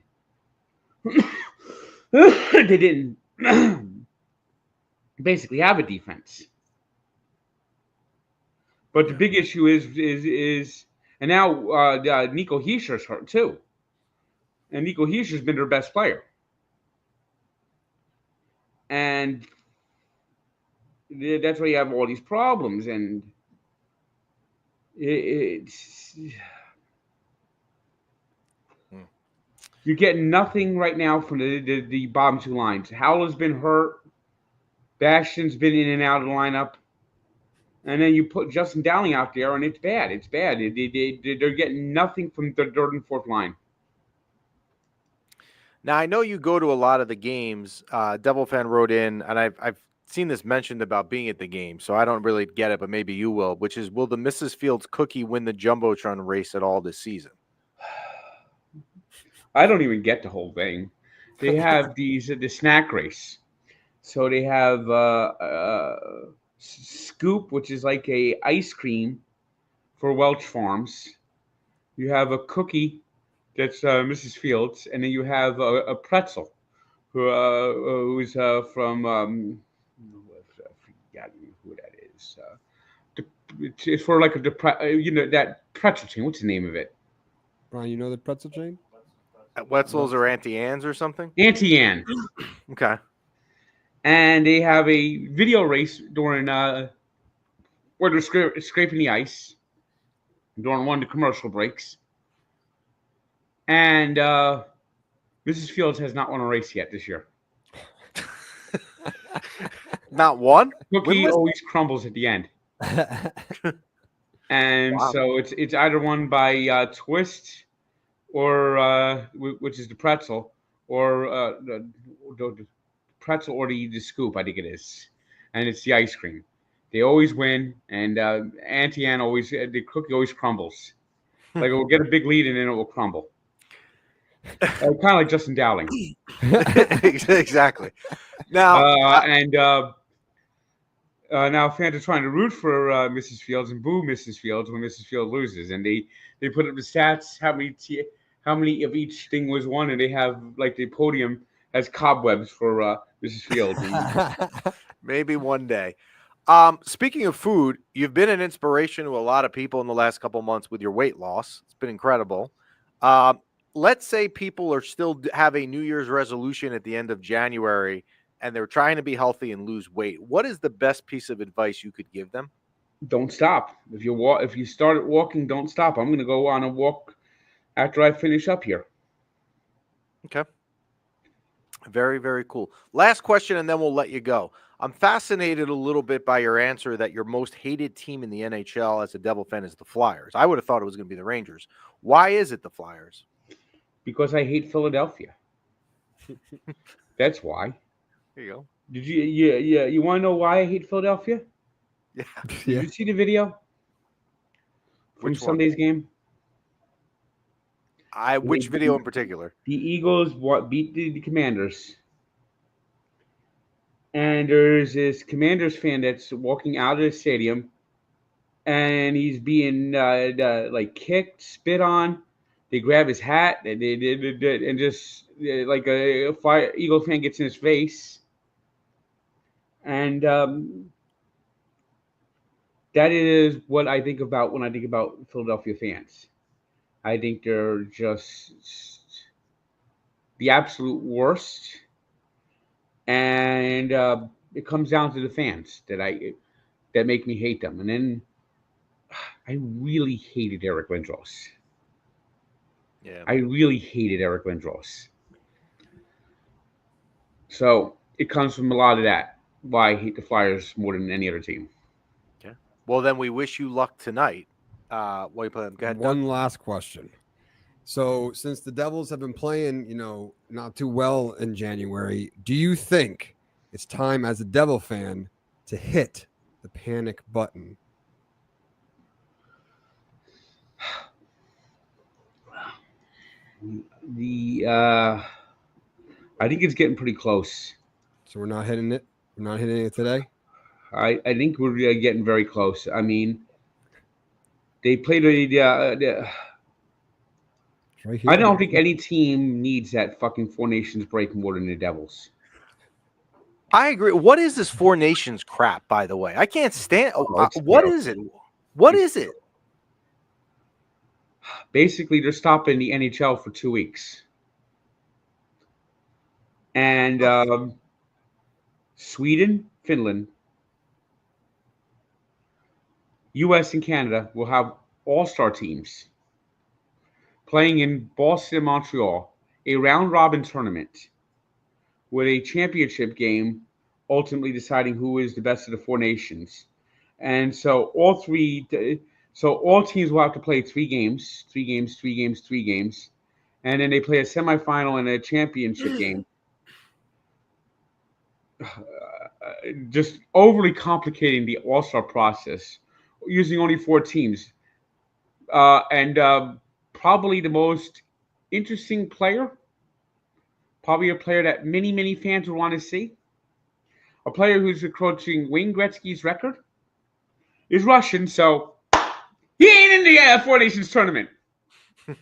they didn't basically have a defense. But the big issue is, and now Nico Hischier's hurt too, and Nico Hischier's been their best player, and that's why you have all these problems and. You're getting nothing right now from the bottom two lines. Howler's been hurt. Bastion's been in and out of the lineup. And then you put Justin Dowling out there, and it's bad. It's bad. They're getting nothing from the third and fourth line. Now, I know you go to a lot of the games. Devil Fan wrote in, and I've seen this mentioned about being at the game, so I don't really get it, but maybe you will, which is, will the Mrs. Fields cookie win the Jumbotron race at all this season? I don't even get the whole thing. They have the snack race. So they have Scoop, which is like a ice cream for Welch Farms. You have a cookie that's Mrs. Fields, and then you have a pretzel who's from I forgot who that is. It's for like that pretzel chain. What's the name of it? Brian, you know the pretzel chain? At Wetzel's or Auntie Anne's or something? Auntie Anne. Okay. And they have a video race during where they're scraping the ice during one of the commercial breaks. And Mrs. Fields has not won a race yet this year. Not one? Cookie always crumbles at the end. And Wow. so it's either won by twist or which is the pretzel, or the pretzel or the scoop, I think it is. And it's the ice cream. They always win, and Auntie Anne always, the cookie always crumbles. Like it will get a big lead and then it will crumble. Kind of like Justin Dowling. Exactly. Now, now fans are trying to root for Mrs. Fields and boo Mrs. Fields when Mrs. Fields loses, and they put up the stats, how many of each thing was won, and they have like the podium has cobwebs for Mrs. Fields. Maybe one day. Speaking of food, you've been an inspiration to a lot of people in the last couple of months with your weight loss. It's been incredible. Let's say people have a New Year's resolution at the end of January and they're trying to be healthy and lose weight. What is the best piece of advice you could give them? Don't stop. If you started walking, don't stop. I'm going to go on a walk after I finish up here. Okay. Very, very cool. Last question, and then we'll let you go. I'm fascinated a little bit by your answer that your most hated team in the NHL as a Devil fan is the Flyers. I would have thought it was going to be the Rangers. Why is it the Flyers? Because I hate Philadelphia. That's why. There you go. Did you want to know why I hate Philadelphia? Yeah. Did you see the video from Sunday's game? Which video in particular? The Eagles beat the Commanders. And there's this Commanders fan that's walking out of the stadium, and he's being like kicked, spit on. They grab his hat, and just like a Eagle fan gets in his face. And that is what I think about when I think about Philadelphia fans. I think they're just the absolute worst. And it comes down to the fans that make me hate them. And then I really hated Eric Lindros. Yeah. I really hated Eric Lindros. So it comes from a lot of that. Why I hate the Flyers more than any other team. Okay. Well, then we wish you luck tonight. What you play? Go ahead. One last question. So since the Devils have been playing, not too well in January, do you think it's time as a Devil fan to hit the panic button? I think it's getting pretty close. So we're not hitting it? We're not hitting it today? I think we're getting very close. I mean, they played right here. I don't think any team needs that fucking Four Nations break more than the Devils. I agree. What is this Four Nations crap, by the way? I can't stand what is it? What is it? Basically, they're stopping the NHL for 2 weeks. And Sweden, Finland, U.S. and Canada will have all-star teams playing in Boston and Montreal, a round-robin tournament with a championship game ultimately deciding who is the best of the Four Nations. And so all teams will have to play 3 games, and then they play a semifinal and a championship game. Just overly complicating the all-star process, using only 4 teams. And probably the most interesting player, probably a player that many, many fans would want to see, a player who's approaching Wayne Gretzky's record, is Russian, so he ain't in the Four Nations tournament. That's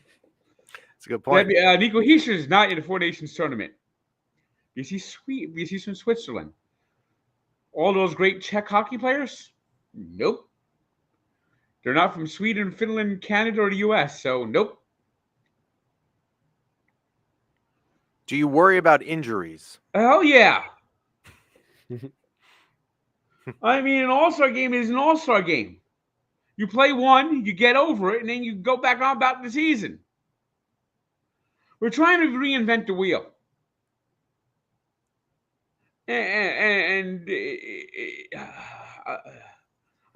a good point. Nico Hischier is not in the Four Nations tournament. He's from Switzerland. All those great Czech hockey players? Nope. They're not from Sweden, Finland, Canada, or the U.S., so nope. Do you worry about injuries? Hell yeah. I mean, an all-star game is an all-star game. You play one, you get over it, and then you go back on about the season. We're trying to reinvent the wheel. And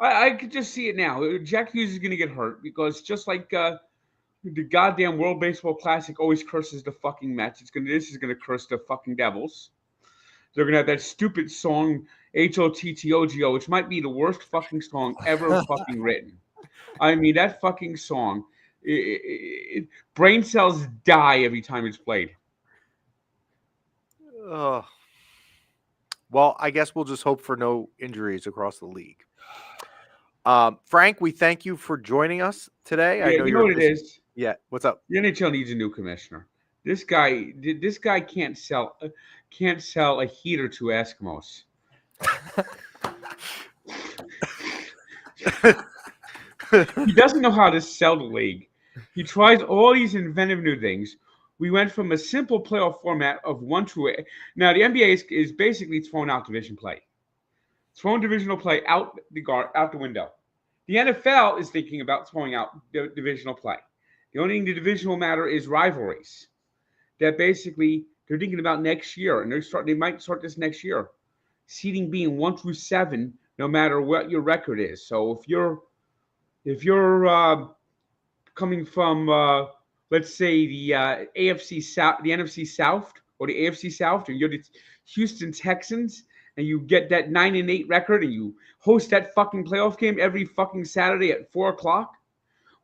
I could just see it now. Jack Hughes is going to get hurt because just like the goddamn World Baseball Classic always curses the fucking Mets, this is going to curse the fucking Devils. They're going to have that stupid song, HOTTOGO, which might be the worst fucking song ever fucking written. I mean, that fucking song, brain cells die every time it's played. Oh. Well, I guess we'll just hope for no injuries across the league. Frank, we thank you for joining us today. Yeah, I know you know what it is? Yeah, what's up? The NHL needs a new commissioner. This guy can't sell a heater to Eskimos. He doesn't know how to sell the league. He tries all these inventive new things. We went from a simple playoff format of 1-8. Now the NBA is basically throwing out division play. It's throwing divisional play out the window. The NFL is thinking about throwing out the divisional play. The only thing the division will matter is rivalries. That basically they're thinking about next year, and they might start this next year. Seeding being 1-7, no matter what your record is. So if you're coming from let's say the AFC South, the NFC South, or the AFC South, and you're the Houston Texans, and you get that 9-8 record, and you host that fucking playoff game every fucking Saturday at 4:00.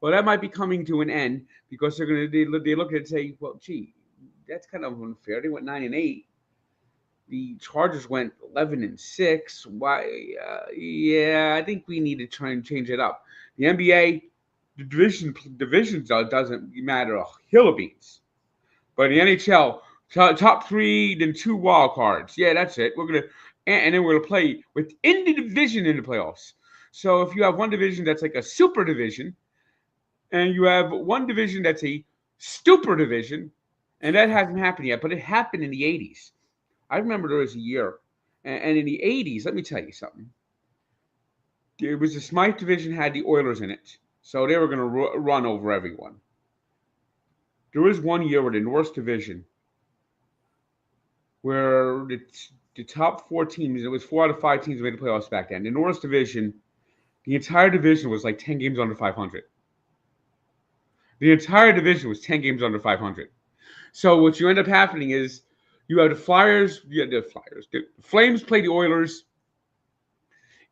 Well, that might be coming to an end because they look at it and say, well, gee, that's kind of unfair. They went 9-8. The Chargers went 11-6. Why? Yeah, I think we need to try and change it up. The NBA, the divisions doesn't matter a hill of beans. But the NHL, top 3, then 2 wild cards. Yeah, that's it. And then we're gonna play within the division in the playoffs. So if you have one division that's like a super division, and you have one division that's a stupid division, and that hasn't happened yet, but it happened in the 80s. I remember there was a year, and in the 80s, let me tell you something. It was the Smythe division had the Oilers in it, so they were going to run over everyone. There was one year with the North division where the top 4 teams, it was 4 out of 5 teams made the playoffs back then. The North division, the entire division was like 10 games under 500. The entire division was 10 games under 500. So what you end up happening is you have the Flames play the Oilers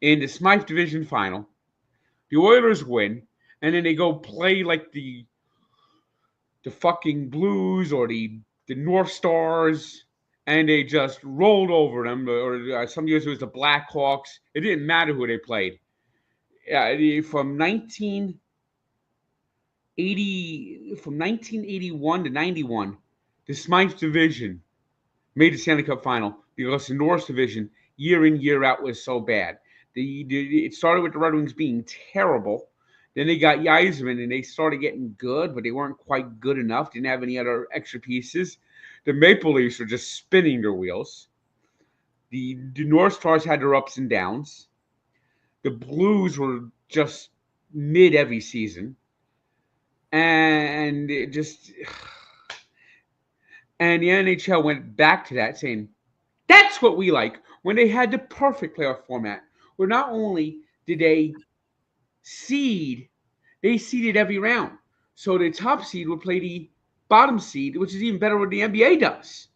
in the Smythe Division final. The Oilers win, and then they go play like the fucking Blues or the North Stars, and they just rolled over them. Or some years it was the Blackhawks. It didn't matter who they played. From 1981 to 91, the Smythe Division made the Stanley Cup final because the North Division, year in, year out, was so bad. It started with the Red Wings being terrible. Then they got Yzerman, and they started getting good, but they weren't quite good enough. Didn't have any other extra pieces. The Maple Leafs were just spinning their wheels. The North Stars had their ups and downs. The Blues were just mid every season. And it just... And the NHL went back to that, saying, that's what we like, when they had the perfect playoff format, where not only did they seeded every round. So the top seed would play the bottom seed, which is even better what the NBA does.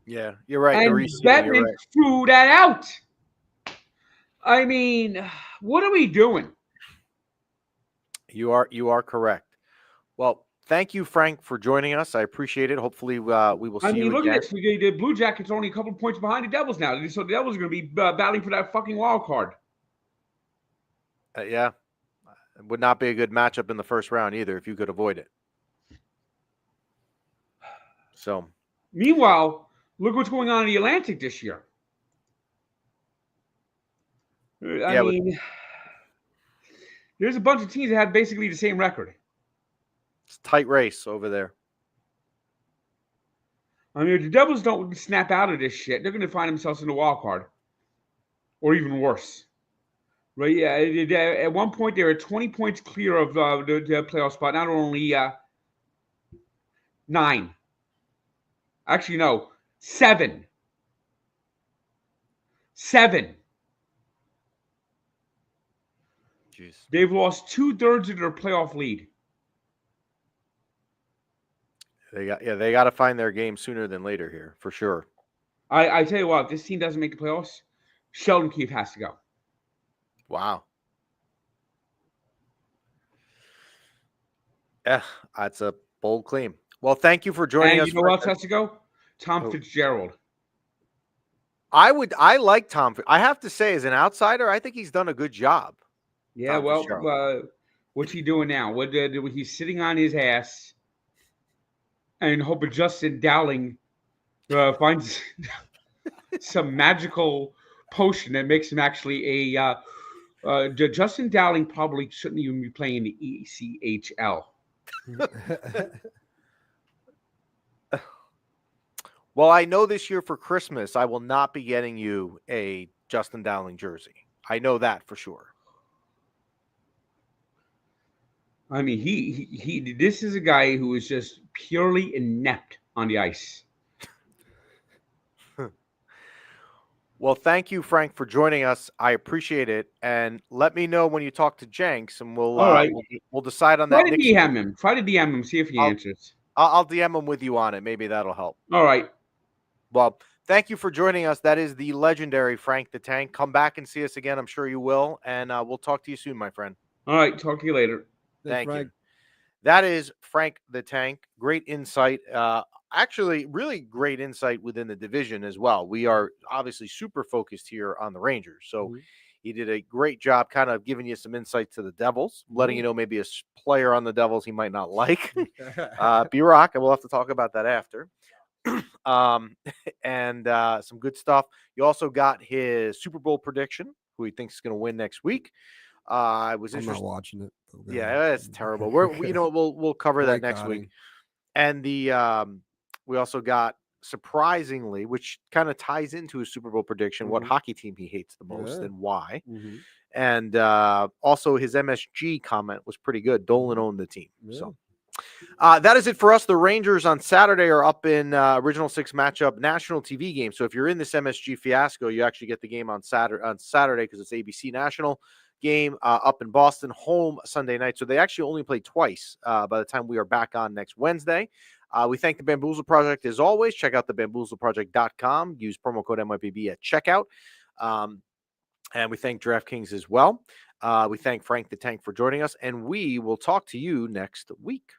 Yeah, you're right. And Batman threw that out. I mean, what are we doing? You are correct. Well, thank you, Frank, for joining us. I appreciate it. Hopefully, we will see you look again. at this. The Blue Jackets are only a couple points behind the Devils now. So the Devils are going to be battling for that fucking wild card. Yeah. It would not be a good matchup in the first round either if you could avoid it. So, meanwhile, look what's going on in the Atlantic this year. I mean, there's a bunch of teams that have basically the same record. It's a tight race over there. I mean, if the Devils don't snap out of this shit, they're going to find themselves in the wild card, or even worse. Right? Yeah. At one point, they were 20 points clear of the playoff spot. Not only 9. Actually, no, 7. 7. Jeez. They've lost 2/3 of their playoff lead. They got to find their game sooner than later here, for sure. I tell you what, if this team doesn't make the playoffs, Sheldon Keefe has to go. Wow. Yeah, that's a bold claim. Well, thank you for joining us. And you know who else has to go? Tom Fitzgerald. I like Tom. I have to say, as an outsider, I think he's done a good job. Yeah, well, what's he doing now? He's sitting on his ass and hoping Justin Dowling finds some magical potion that makes him actually Justin Dowling probably shouldn't even be playing the ECHL. Well, I know this year for Christmas, I will not be getting you a Justin Dowling jersey. I know that for sure. I mean, he this is a guy who is just purely inept on the ice. Well, thank you, Frank, for joining us. I appreciate it, and let me know when you talk to Jenks, and we'll All right. we'll decide on that. Try to DM him. Try to DM him. See if he answers. I'll DM him with you on it. Maybe that'll help. All right. Well, thank you for joining us. That is the legendary Frank the Tank. Come back and see us again. I'm sure you will, and we'll talk to you soon, my friend. All right. Talk to you later. Thank you. That is Frank the Tank. Great insight. Actually, really great insight within the division as well. We are obviously super focused here on the Rangers. So he did a great job kind of giving you some insight to the Devils, letting you know maybe a player on the Devils he might not like. B-Rock, and we'll have to talk about that after. And some good stuff. You also got his Super Bowl prediction, who he thinks is going to win next week. I'm not watching it. Yeah, it's terrible. We'll cover that next week. And we also got, surprisingly, which kind of ties into his Super Bowl prediction, what hockey team he hates the most and why. And also his MSG comment was pretty good. Dolan owned the team. So that is it for us. The Rangers on Saturday are up in Original Six matchup national TV game. So if you're in this MSG fiasco, you actually get the game on Saturday because it's ABC national game up in Boston, home Sunday night. So they actually only play twice by the time we are back on next Wednesday. We thank the Bamboozle Project as always. Check out the bamboozleproject.com. Use promo code MYPB at checkout. And we thank DraftKings as well. We thank Frank the Tank for joining us, and we will talk to you next week.